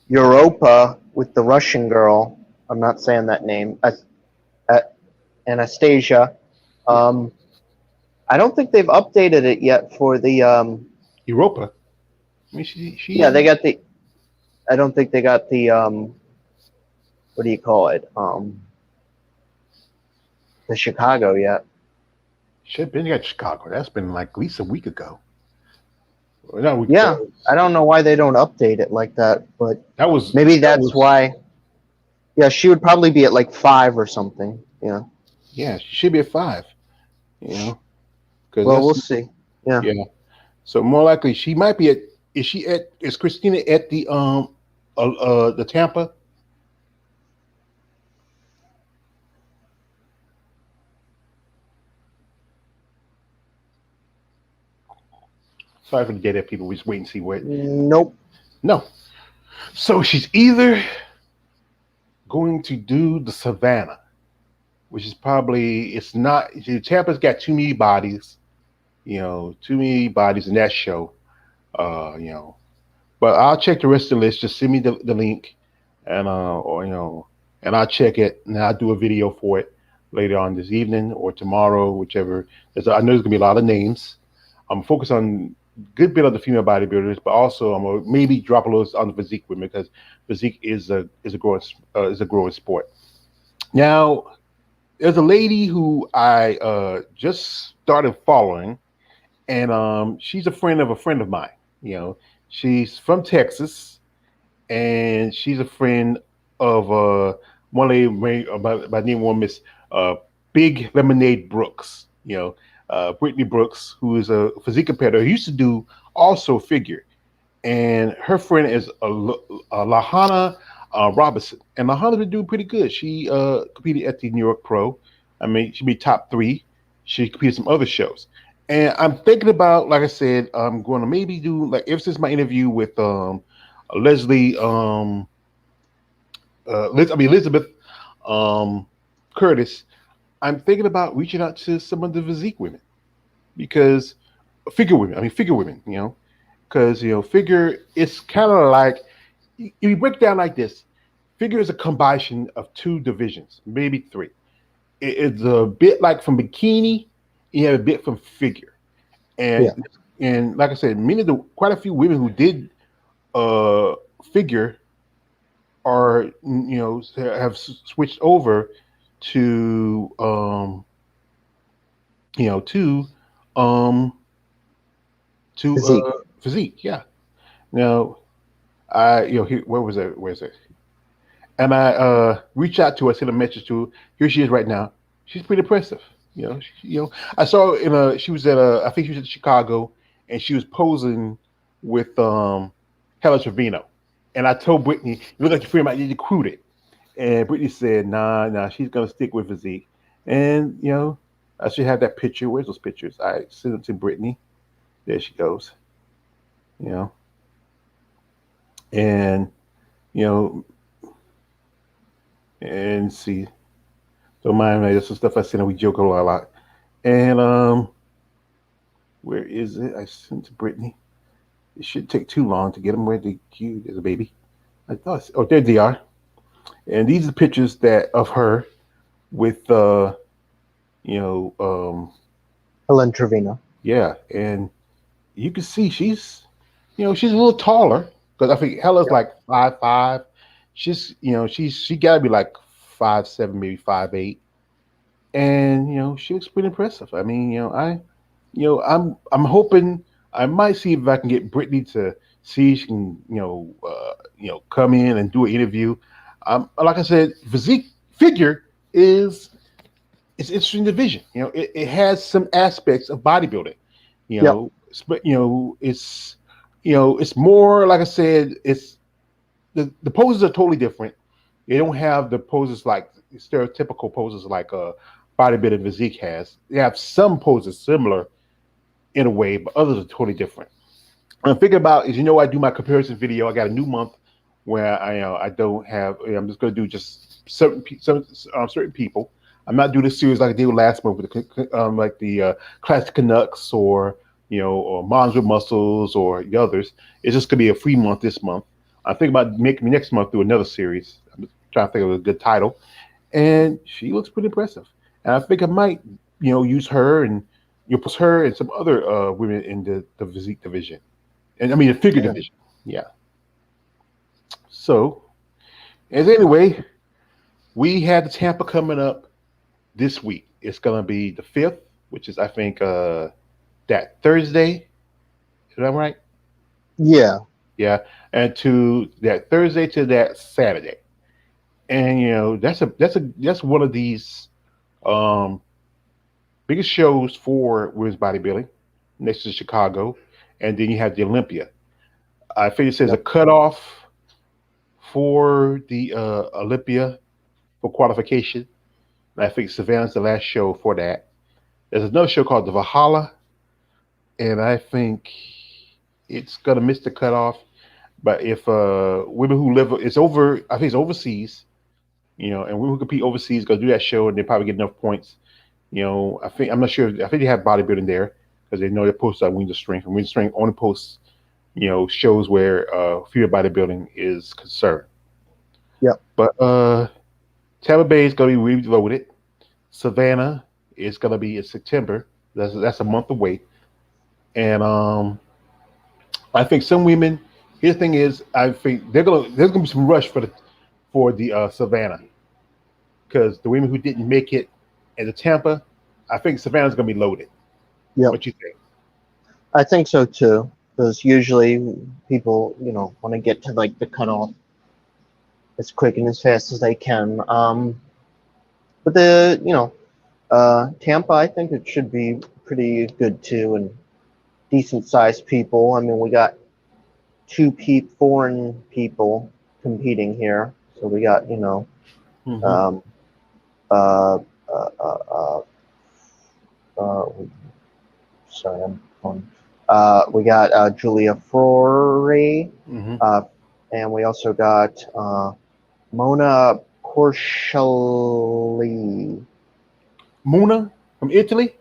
Europa with the Russian girl. I'm not saying that name. Anastasia. Yeah, Um, I don't think they've updated it yet for the. Europa. I mean, she Yeah, they got the. I don't think they got the. What do you call it? The Chicago yet. should have been at Chicago. That's been like at least a week ago. Or not a week Yeah, ago. I don't know why they don't update it like that, but That was maybe that that's was why. Yeah, she would probably be at like 5 or something. Yeah. yeah. She should be at five. Because Well, that's we'll see. Yeah. yeah. So more likely she might be at. Is she at? Is Christina at the Tampa? Sorry for the dead people. We just wait and see where. Nope. No. So she's either going to do the Savannah, which is probably it's not. Tampa's got too many bodies. Too many bodies in that show. Uh, you know, but I'll check the rest of the list. Just send me the link, and or and I'll check it, and I'll do a video for it later on this evening or tomorrow, whichever. I know there's gonna be a lot of names. I'm focused on good bit of the female bodybuilders, but also I'm gonna maybe drop a little on the physique women because physique is a growing sport. Now, there's a lady who I just started following, and she's a friend of mine. You know, she's from Texas, and she's a friend of one lady by the name of Miss uh, Big Lemonade Brooks. Brittany Brooks, who is a physique competitor, who used to do also figure, and her friend is Lahana Robinson, and Lahana's been doing pretty good. She competed at the New York Pro. I mean, she be top three. She competed some other shows, and I'm thinking about, like I said, I'm going to maybe do like ever since my interview with Leslie, Elizabeth um, Curtis. I'm thinking about reaching out to some of the physique women because figure women. I mean, figure women. Because figure it's kind of like you break it down like this. Figure is a combination of two divisions, maybe three. It's a bit like from bikini, you have a bit from figure, Yeah. and like I said, quite a few women who did uh figure are have switched over to to um Physique. physique. Yeah. Now where was it? Where's it? And I reached out to her, sent a message to her. Here she is right now. She's pretty impressive. I saw her in a. She was at a. I think she was in Chicago, and she was posing with Helen Trevino. And I told Brittany, "You look like your friend might need to recruit it." And Brittany said, "Nah, nah, she's gonna stick with physique." And I should have that picture. Where's those pictures? I sent them to Brittany. There she goes. You know, and you know, and see. So mine, there's some stuff I sent her. We joke a lot. And where is it? I sent to Brittany. It shouldn't take too long to get them where they cute as a baby. I thought. Oh, there they are. And these are pictures that of her with you know Helen Trevino. yeah, and you can see she's a little taller because I think Hella's Yep. like 5'5". She got to be like 5'7", maybe 5'8", and she looks pretty impressive. I mean, I'm hoping I might see if I can get Brittany to see if she can come in and do an interview. Like I said, physique figure is it's an interesting division. It has some aspects of bodybuilding. Yep. But it's more like I said. It's the poses are totally different. They don't have the poses like stereotypical poses like bodybuilding physique has. They have some poses similar in a way, but others are totally different. And I'm thinking about is I do my comparison video. I got a new month where I don't have. I'm just going to do just certain people. I'm not doing this series like I did last month with the classic Canucks or Moms with Muscles or the others. It's just going to be a free month this month. I'm thinking about making next month do another series. I'm trying to think of a good title, and she looks pretty impressive. And I think I might use her and post her and some other women in the physique division, and I mean the figure Yeah. division. Yeah. So, as anyway, we had the Tampa coming up this week. It's gonna be the 5th, which is I think that Thursday. Is that right? Yeah. Yeah, and to that Thursday to that Saturday, and that's one of these um, biggest shows for women's bodybuilding next to Chicago, and then you have the Olympia. I think it says a Yep. cutoff for the Olympia for qualification. And I think Savannah's the last show for that. There's another show called the Valhalla, and I think it's gonna miss the cutoff. But if women who live, it's over. I think it's overseas. And women who compete overseas go do that show, and they probably get enough points. I think I'm not sure. I think they have bodybuilding there because they know they post on Wings of Strength, and Wings of Strength only posts shows where female bodybuilding is concerned. Yep. But Tampa Bay is going to be reloaded. Savannah is going to be in September. That's a month away, and I think some women. Here's the thing is, I think there's gonna be some rush for the Savannah because the women who didn't make it at the Tampa, I think Savannah's gonna be loaded. Yep. What you think? I think so too. Because usually people, want to get to like the cutoff as quick and as fast as they can. But Tampa, I think it should be pretty good too, and decent sized people. I mean, we got foreign people competing here, so we got Mm-hmm. um, uh, uh, uh, uh, sorry, I'm on. We got Julia Frore, Mm-hmm. uh, and we also got Mona Porcelli. Muna from Italy.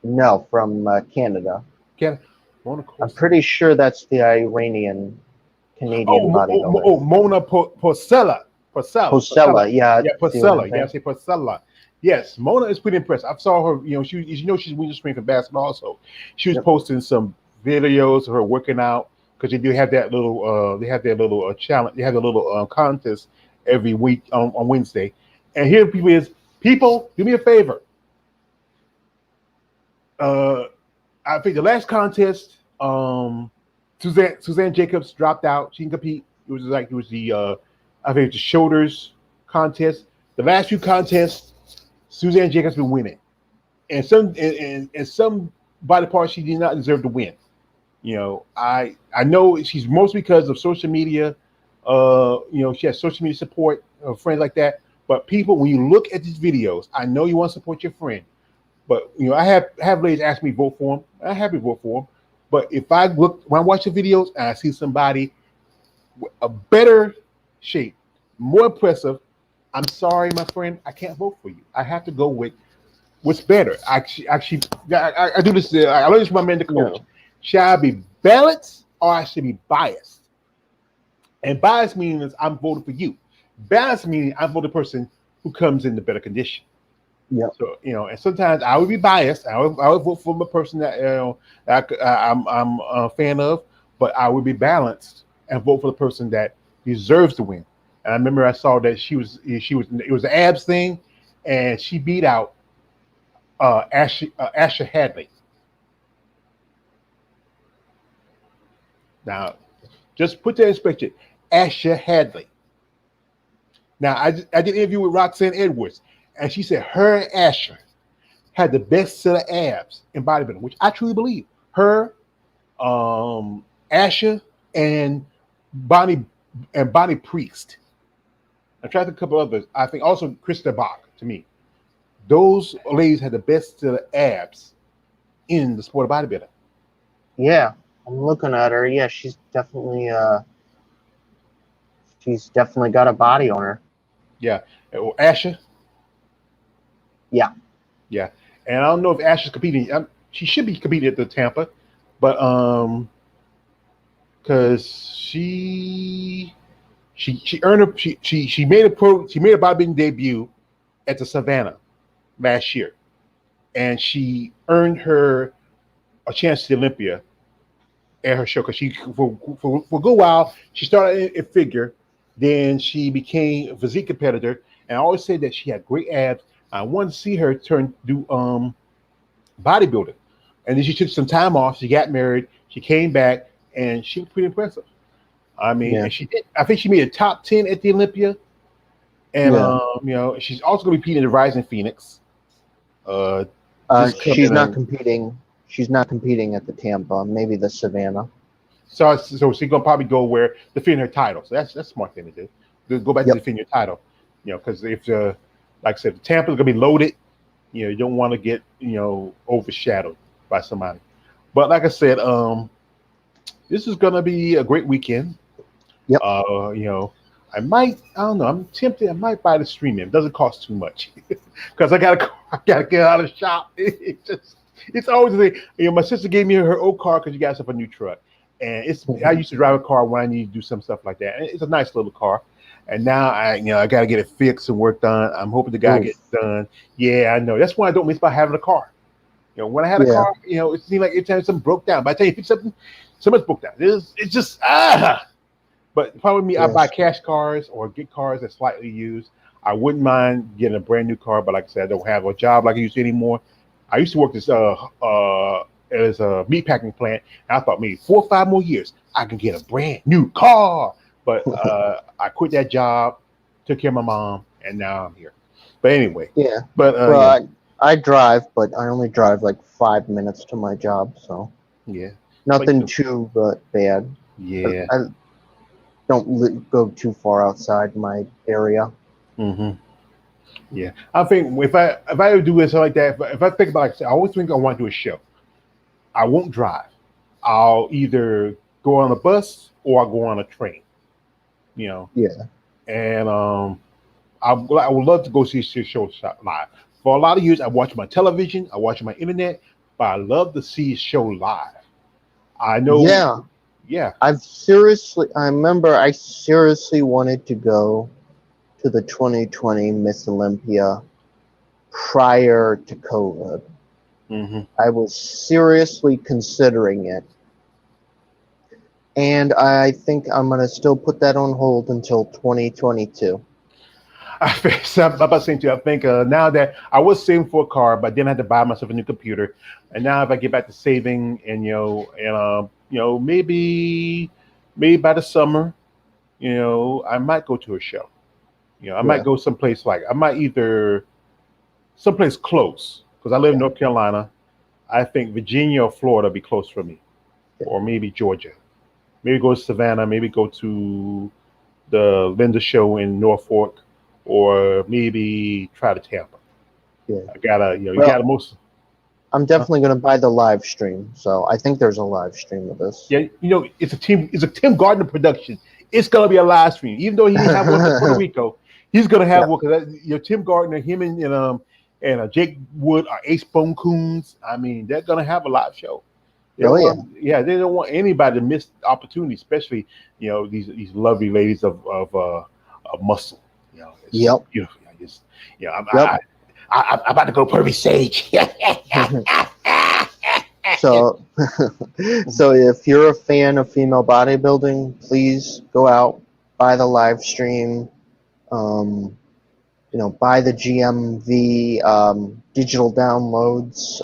No, from Canada. Can Mona I'm Corsi. pretty sure that's the Iranian Oh, Canadian bodybuilder. Mona Porcella. Porcella. Porcella, yeah, Yeah, see what Porcella. I'm You gotta saying? say Porcella. Yes, Mona is pretty impressed. I saw her. She's Winter Spring for basketball. Also, she was Yep, posting some videos of her working out because they do have that little. They have their little challenge. They have a little contest every week on Wednesday. And here, people, do me a favor. Uh, I think the last contest, Suzanne Jacobs dropped out. She didn't compete. It was the I think it was the shoulders contest. The last few contests, Suzanne Jacobs been winning, and some body parts she did not deserve to win. I know she's mostly because of social media. She has social media support, friends like that. But people, when you look at these videos, I know you want to support your friend, but I have ladies ask me vote for him. I happy vote for him. But if I look when I watch the videos and I see somebody with a better shape, more impressive, I'm sorry, my friend, I can't vote for you. I have to go with what's better. I do this. I learned this from my mentor coach. no, Should I be balanced or I should be biased? And biased means I'm voting for you. Balanced meaning I'm voting the person who comes in the better condition. Yep. So and sometimes I would be biased. I would vote for the person that I'm a fan of, but I would be balanced and vote for the person that deserves to win. And I remember I saw that she was it was the abs thing, and she beat out Asher Hadley. Now, just put that in perspective. Asher Hadley. Now, I did an interview with Roxanne Edwards, and she said her and Asher had the best set of abs in bodybuilding, which I truly believe. Her, Asher, and Bonnie Bonnie Priest. I tried a couple others. I think also Krista Bach. To me, those ladies had the best set of abs in the sport of bodybuilding. Yeah, I'm looking at her. Yeah, she's definitely got a body on her. Yeah, or Asher. Yeah. Yeah, and I don't know if Asher's competing. She should be competing at the Tampa, but because she earned a she made a bodybuilding debut at the Savannah last year, and she earned her a chance to the Olympia at her show because she for a good while she started in figure, then she became a physique competitor, and I always said that she had great abs. I wanted to see her turn do bodybuilding, and then she took some time off. She got married. She came back, and she was pretty impressive. I mean, Yeah. and she did. I think she made a top 10 at the Olympia, and Yeah. she's also going to be competing in the Rising Phoenix. She's not competing. She's not competing at the Tampa. Maybe the Savannah. So she's going to probably go where defend her title. So that's a smart thing to do. Go back to defend your title. Because if like I said, the Tampa's going to be loaded. You don't want to get overshadowed by somebody. But like I said, this is going to be a great weekend. Yep. I don't know. I'm tempted. I might buy the streaming. It doesn't cost too much because I gotta get out of the shop. It's always the thing. My sister gave me her old car because she got herself a new truck, and I used to drive a car when I need to do some stuff like that. And it's a nice little car, and now I got to get it fixed and work done. I'm hoping the guy gets done. Yeah, I know. That's why I don't miss about having a car. When I had a car, it seemed like every time something broke down. By the time you fix something broke down. It's just But probably me, I buy cash cars or get cars that's slightly used. I wouldn't mind getting a brand new car, but like I said, I don't have a job like I used to anymore. I used to work this as a meat packing plant, and I thought maybe 4 or 5 more years I can get a brand new car. But I quit that job, took care of my mom, and now I'm here. But anyway, But I drive, but I only drive like 5 minutes to my job, so nothing too bad. Yeah. I don't go too far outside my area. Mm-hmm. Yeah, I think if I ever do something like that, if I think about it, I always think I want to do a show. I won't drive. I'll either go on a bus or I'll go on a train. Yeah. And I would love to go see a show live. For a lot of years, I watch my television, I watch my internet, but I love to see a show live. I know. Yeah. I remember I seriously wanted to go to the 2020 Miss Olympia prior to COVID. Mm-hmm. I was seriously considering it. And I think I'm going to still put that on hold until 2022. I'm about the same too. I think now that I was saving for a car, but then I had to buy myself a new computer. And now if I get back to saving and maybe by the summer, I might go to a show. I might go someplace I might either someplace close because I live in North Carolina. I think Virginia or Florida would be close for me, or maybe Georgia. Maybe go to Savannah. Maybe go to the Linda show in Norfolk, or maybe try to Tampa. Yeah. I gotta, you gotta most. I'm definitely going to buy the live stream. So I think there's a live stream of this. Yeah, it's a Tim Gardner production. It's gonna be a live stream, even though he didn't have one in Puerto Rico. He's gonna have one because Tim Gardner, him and Jake Wood are Ace Bone Coons. I mean, they're gonna have a live show. They don't want anybody to miss the opportunity, especially these lovely ladies of muscle. It's beautiful. I'm about to go Pervy Sage. So, so if you're a fan of female bodybuilding, please go out, buy the live stream, buy the GMV digital downloads.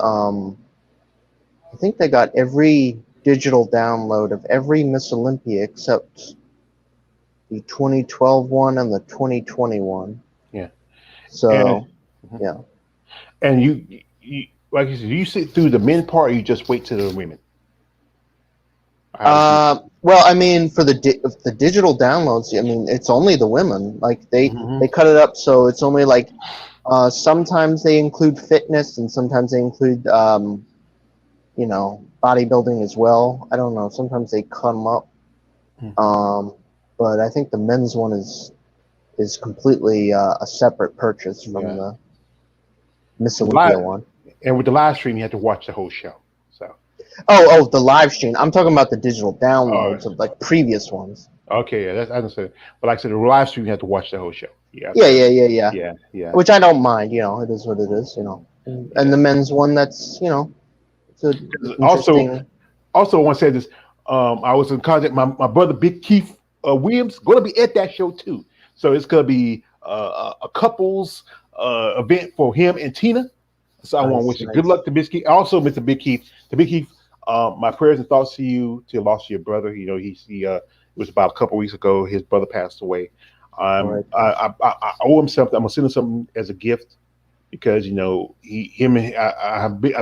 I think they got every digital download of every Miss Olympia except the 2012 one and the 2021. Yeah. So, and, yeah. And you like you said, you sit through the men part, or you just wait till the women? Well, I mean, for the digital downloads, I mean, it's only the women. Like they cut it up so it's only like sometimes they include fitness and sometimes they include bodybuilding as well. I don't know. Sometimes they cut them up. But I think the men's one is completely a separate purchase from the Miss Olympia one. And with the live stream, you have to watch the whole show. So. Oh, the live stream. I'm talking about the digital downloads of like previous ones. Okay, yeah, that's I understand. But like I said, the live stream, you have to watch the whole show. Yeah. Yeah. Which I don't mind. It is what it is. And the men's one, that's it's a interesting. Also, I want to say this. I was in contact. My brother, Big Keith Williams, going to be at that show too. So it's going to be a couples event for him and Tina. So I want to wish you good luck to Big Keith. Also, Mr. Big Keith, my prayers and thoughts to you, to the loss of your brother. It was about a couple weeks ago. His brother passed away. I owe him something. I'm gonna send him something as a gift because I'm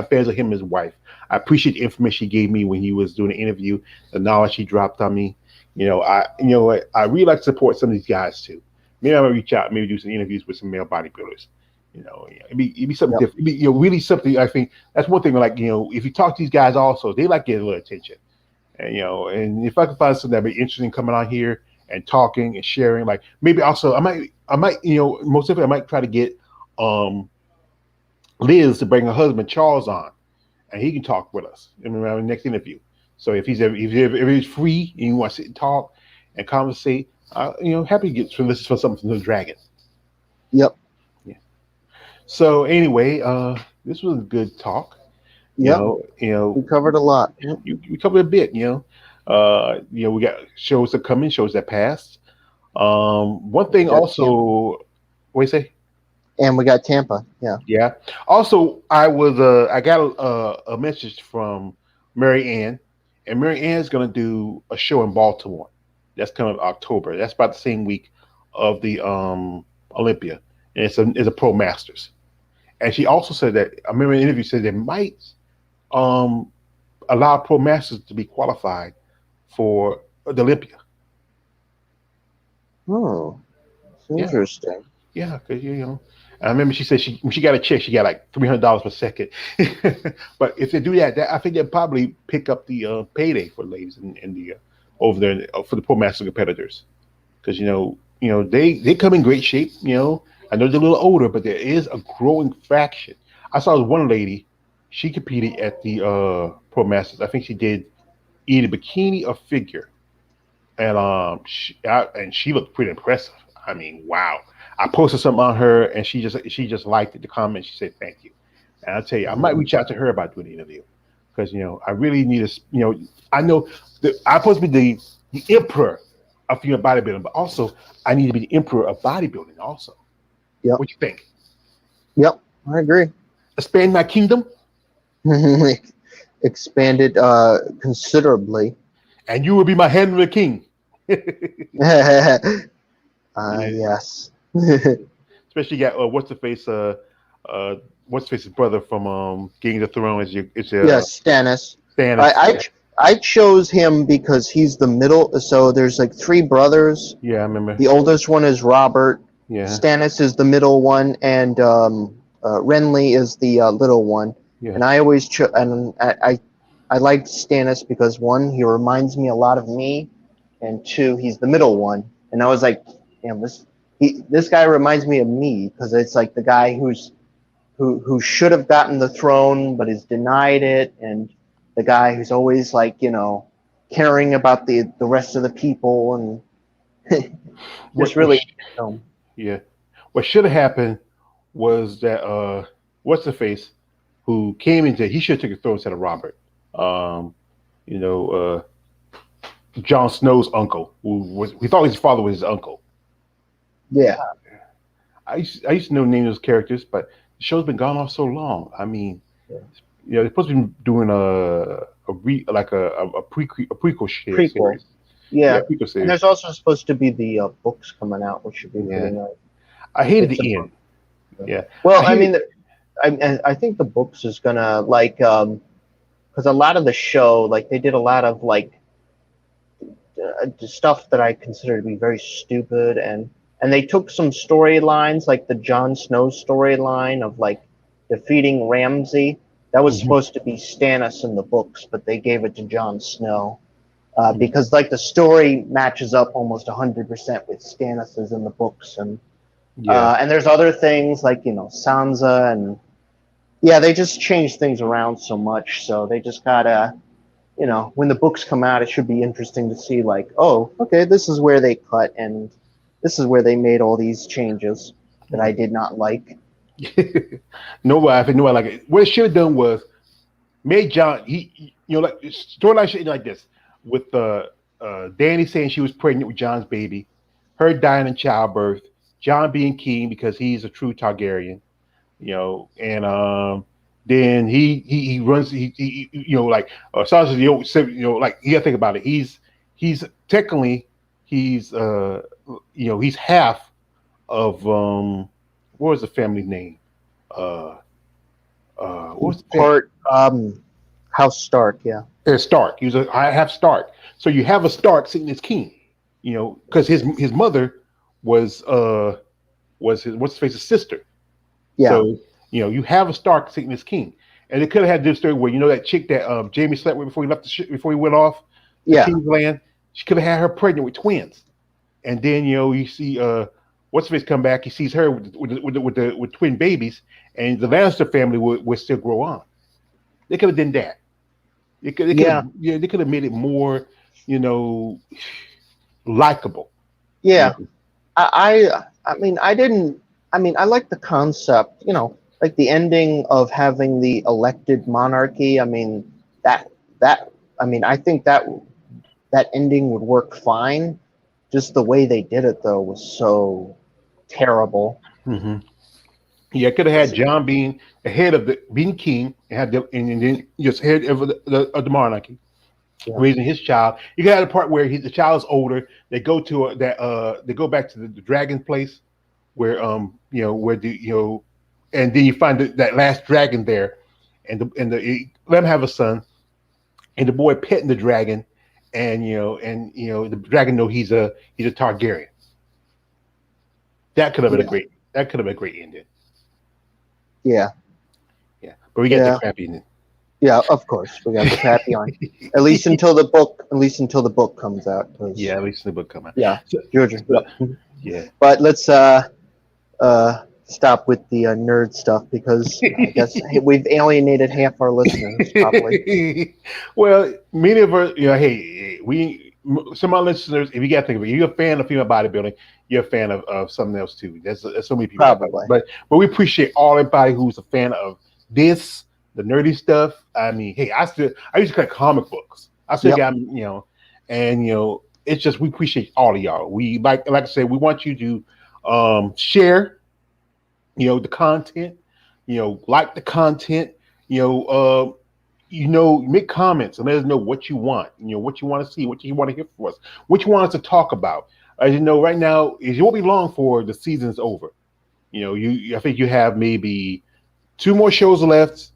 fans of him and his wife. I appreciate the information he gave me when he was doing the interview, the knowledge he dropped on me. I really like to support some of these guys too. Maybe I'm gonna reach out, maybe do some interviews with some male bodybuilders. It'd be something different. It'd be really something. I think that's one thing. Like if you talk to these guys, also they like getting a little attention, and and if I can find something that'd be interesting coming on here and talking and sharing, like maybe also I might most definitely I might try to get Liz to bring her husband Charles on, and he can talk with us in the next interview. So if he's free and you want to sit and talk and conversate, happy to get to listen for something from the Dragon. Yep. So anyway, this was a good talk. Yeah, we covered a lot. We covered a bit. We got shows that come in, shows that passed. One thing also, Tampa. What do you say? And we got Tampa. Yeah. Yeah. Also, I got a message from Mary Ann, and Mary Ann is going to do a show in Baltimore. That's coming October. That's about the same week of the Olympia, and it's a Pro Masters. And she also said that I remember in an interview said they might allow Pro Masters to be qualified for the Olympia. Oh, that's interesting. Yeah, because I remember she said when she got a check, she got like $300 per second. But if they do that, I think they'll probably pick up the payday for ladies in the over there for the Pro Master competitors, because they come in great shape. I know they're a little older, but there is a growing fraction. I saw one lady, she competed at the Pro Masters. I think she did either bikini or figure, and she looked pretty impressive. I mean, wow! I posted something on her, and she just liked it. The comment, she said thank you, and I'll tell you, I might reach out to her about doing the interview because I really need I know that I'm supposed to be the emperor of female bodybuilding, but also I need to be the emperor of bodybuilding also. Yep. What you think? Yep, I agree. Expand my kingdom? Expanded considerably. And you will be my Henry King. Yes. Especially you got what's the face's brother from King of the Throne Stannis. Stannis. I chose him because he's the middle. So there's like three brothers. Yeah, I remember. The oldest one is Robert. Yeah. Stannis is the middle one, and Renly is the little one. Yeah. And I always I liked Stannis because one, he reminds me a lot of me, and two, he's the middle one. And I was like, damn, this guy reminds me of me because it's like the guy who should have gotten the throne but has denied it, and the guy who's always like caring about the rest of the people and just really. Yeah. What should have happened was that what's the face who came into he should have took the throne instead of Robert. Um, you know, Jon Snow's uncle, who was we thought his father was his uncle. Yeah. I used to know names of those characters, but the show's been gone off so long. I mean, Yeah. they're supposed to be doing a prequel Prequel. series. Yeah, Yeah. prequel And series. there's also supposed to be the books coming out, which should be Yeah, pretty nice. I hated It's a the book. end. Yeah, I Well, I hated. mean, I think the books is gonna like because a lot of the show like they did a lot of like stuff that I consider to be very stupid, and they took some storylines like the Jon Snow storyline of like defeating Ramsay. That was Mhm, supposed to be Stannis in the books, but they gave it to Jon Snow mhm. because like the story matches up almost 100% with Stannis's in the books, Yeah, and there's other things like Sansa and yeah, they just changed things around so much, so they just gotta when the books come out, it should be interesting to see, like, oh, okay, this is where they cut, and this is where they made all these changes that I did not like. nobody. I think nobody like it. What it should have done was made John. Like storyline should end like this with Danny saying she was pregnant with John's baby, her dying in childbirth, John being king because he's a true Targaryen. And then he runs like Sansa like you gotta think about it. He's technically he's half of what was the family name? Uh what was the family? Part House Stark, yeah, Stark. He was I have Stark. So you have a Stark sitting as king. Because his mother was his what's his face's sister. yeah, So you have a Stark sitting as king, and it could have had this story where that chick that Jamie slept with before he left before he went off to yeah, King's Land. She could have had her pregnant with twins, and then you see what's his face come back. He sees her with twin babies, and the Lannister family would still grow on. They could have done that. yeah, They could have made it more you know likable. You yeah. know. I mean, I didn't. I mean, I like the concept, like the ending of having the elected monarchy. I mean, that that. I mean, I think that ending would work fine. Just the way they did it, though, was so terrible. Hmm. Yeah, could have had John being the head of the being king and and then just head of the monarchy, Yeah, raising his child. You got the part where the child is older. They go to they go back to the dragon place where where and then you find that last dragon there, let him have a son, and the boy petting the dragon, and the dragon know he's a Targaryen. yeah, That could have been a great ending. yeah, Yeah, but we got the yeah, crappy ending. yeah. Of course, we got the crappy on. At least until the book. At least until the book comes out. Yeah, Because at least the book come out. yeah, So, Georgia. so, Yep. yeah. But let's stop with the nerd stuff because I guess we've alienated half our listeners probably. Well, many of us, hey, some of our listeners, if you got to think of it, you're a fan of female bodybuilding, you're a fan of something else too. There's so many people out there. Probably. But we appreciate all everybody who's a fan of this, the nerdy stuff. I mean, hey, I used to collect comic books. I still Yep. got and it's just we appreciate all of y'all. We like I said, we want you to share the content, like the content, you know, make comments and let us know what you want, what you want to see, what you want to hear from us, what you want us to talk about. As you know, right now, it won't be long for the season's over. I think you have maybe two more shows left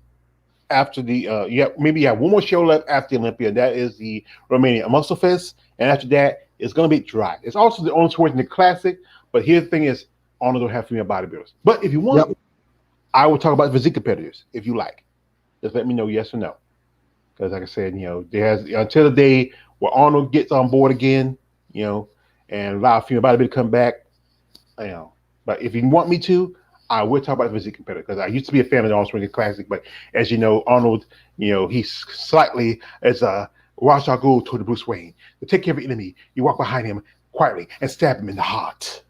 after maybe you have one more show left after the Olympia. That is the Romania Muscle Fest, and after that, it's going to be dry. It's also the only sport in the classic. But here's the thing: is Arnold don't have female bodybuilders. But if you want, Yep. I will talk about physique competitors if you like. Just let me know yes or no. Because like I said, there's until the day where Arnold gets on board again, and allow female bodybuilders to come back, you know. But if you want me to, I will talk about the physique competitor because I used to be a fan of the Arnold Schwarzenegger Classic, but as you know, Arnold, he's slightly as a Ra's al Ghul toward Bruce Wayne. To take care of your enemy, you walk behind him quietly and stab him in the heart.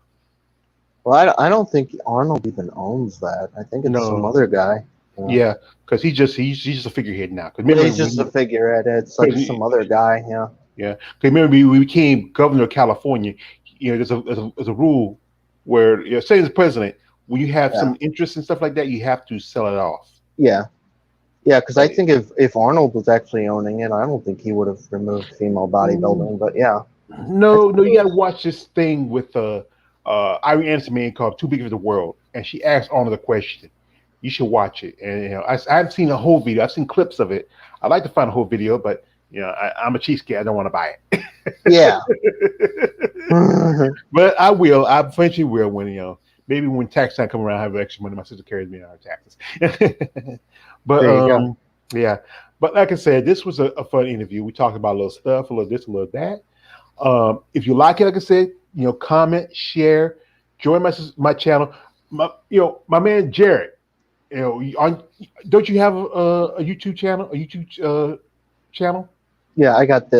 Well, I don't think Arnold even owns that. I think it's some No, other guy. Yeah. yeah, because he's just a figurehead now. Because Well, remember he's just a figurehead. It's like some other guy. Yeah. yeah, 'cause remember we became governor of California. There's a rule where say as president, when you have Yeah. some interest and stuff like that, you have to sell it off. Yeah. Yeah. Because I But think if Arnold was actually owning it, I don't think he would have removed female mm, bodybuilding. But yeah. I no, think no, it you got to was. watch this thing with Irene Anderson man called "Too Big for the World," and she asked Arnold a question. You should watch it. And I haven't seen a whole video. I've seen clips of it. I'd like to find a whole video, but I'm a cheapskate. I don't want to buy Yeah. it. But I will. I eventually will when maybe when tax time come around, I have extra money. My sister carries me on her taxes. But There you go. yeah. But like I said, this was a fun interview. We talked about a little stuff, a little this, a little that. If you like it, like I said, comment, share, join my channel. My man Jared. Don't you have a YouTube channel? A YouTube channel? Yeah, I got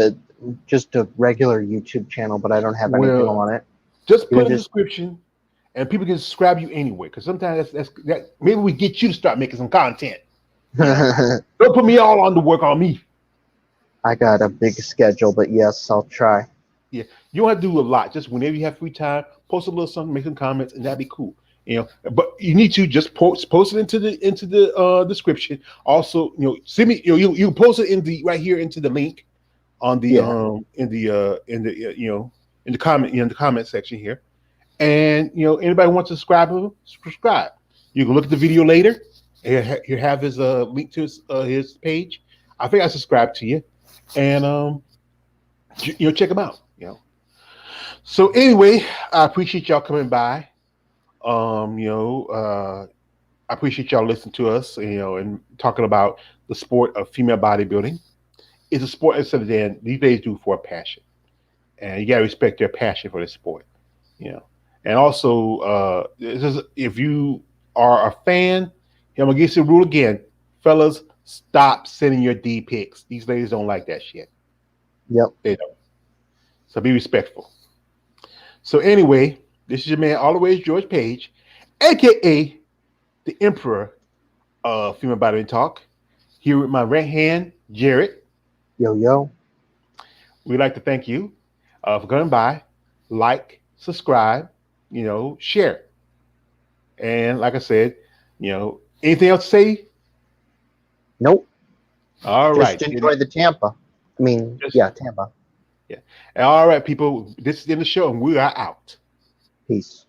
just a regular YouTube channel, but I don't have anything Well, on it. just You put can in the just description, and people can subscribe you anyway. Because sometimes that maybe we get you to start making some content. Don't put me all on the work on me. I got a big schedule, but yes, I'll try. Yeah, you don't have to do a lot. Just whenever you have free time, post a little something, make some comments, and that'd be cool. But you need to just post it into the description. Also, send me you post it in the right here into the link on the Yeah. in the comment in the comment section here. And anybody wants to subscribe. You can look at the video later. Here have his link to his page. I think I subscribed to you, and check him out. So anyway, I appreciate y'all coming by. I appreciate y'all listening to us. And talking about the sport of female bodybuilding. It's a sport instead of these days do for a passion, and you gotta respect their passion for the sport. And also, if you are a fan, I'm gonna give you the rule again, fellas. Stop sending your D pics. These ladies don't like that shit. Yep. They don't. So be respectful. So anyway, this is your man, always George Page, aka the Emperor of Female Bodybuilding Talk. Here with my right hand, Jared. Yo, yo. We'd like to thank you for coming by. Like, subscribe, share. And like I said, anything else to say? Nope. All right. Just enjoy the Tampa. I mean, yeah, Tampa. Yeah. All right, people. This is the end of the show, and we are out. Peace.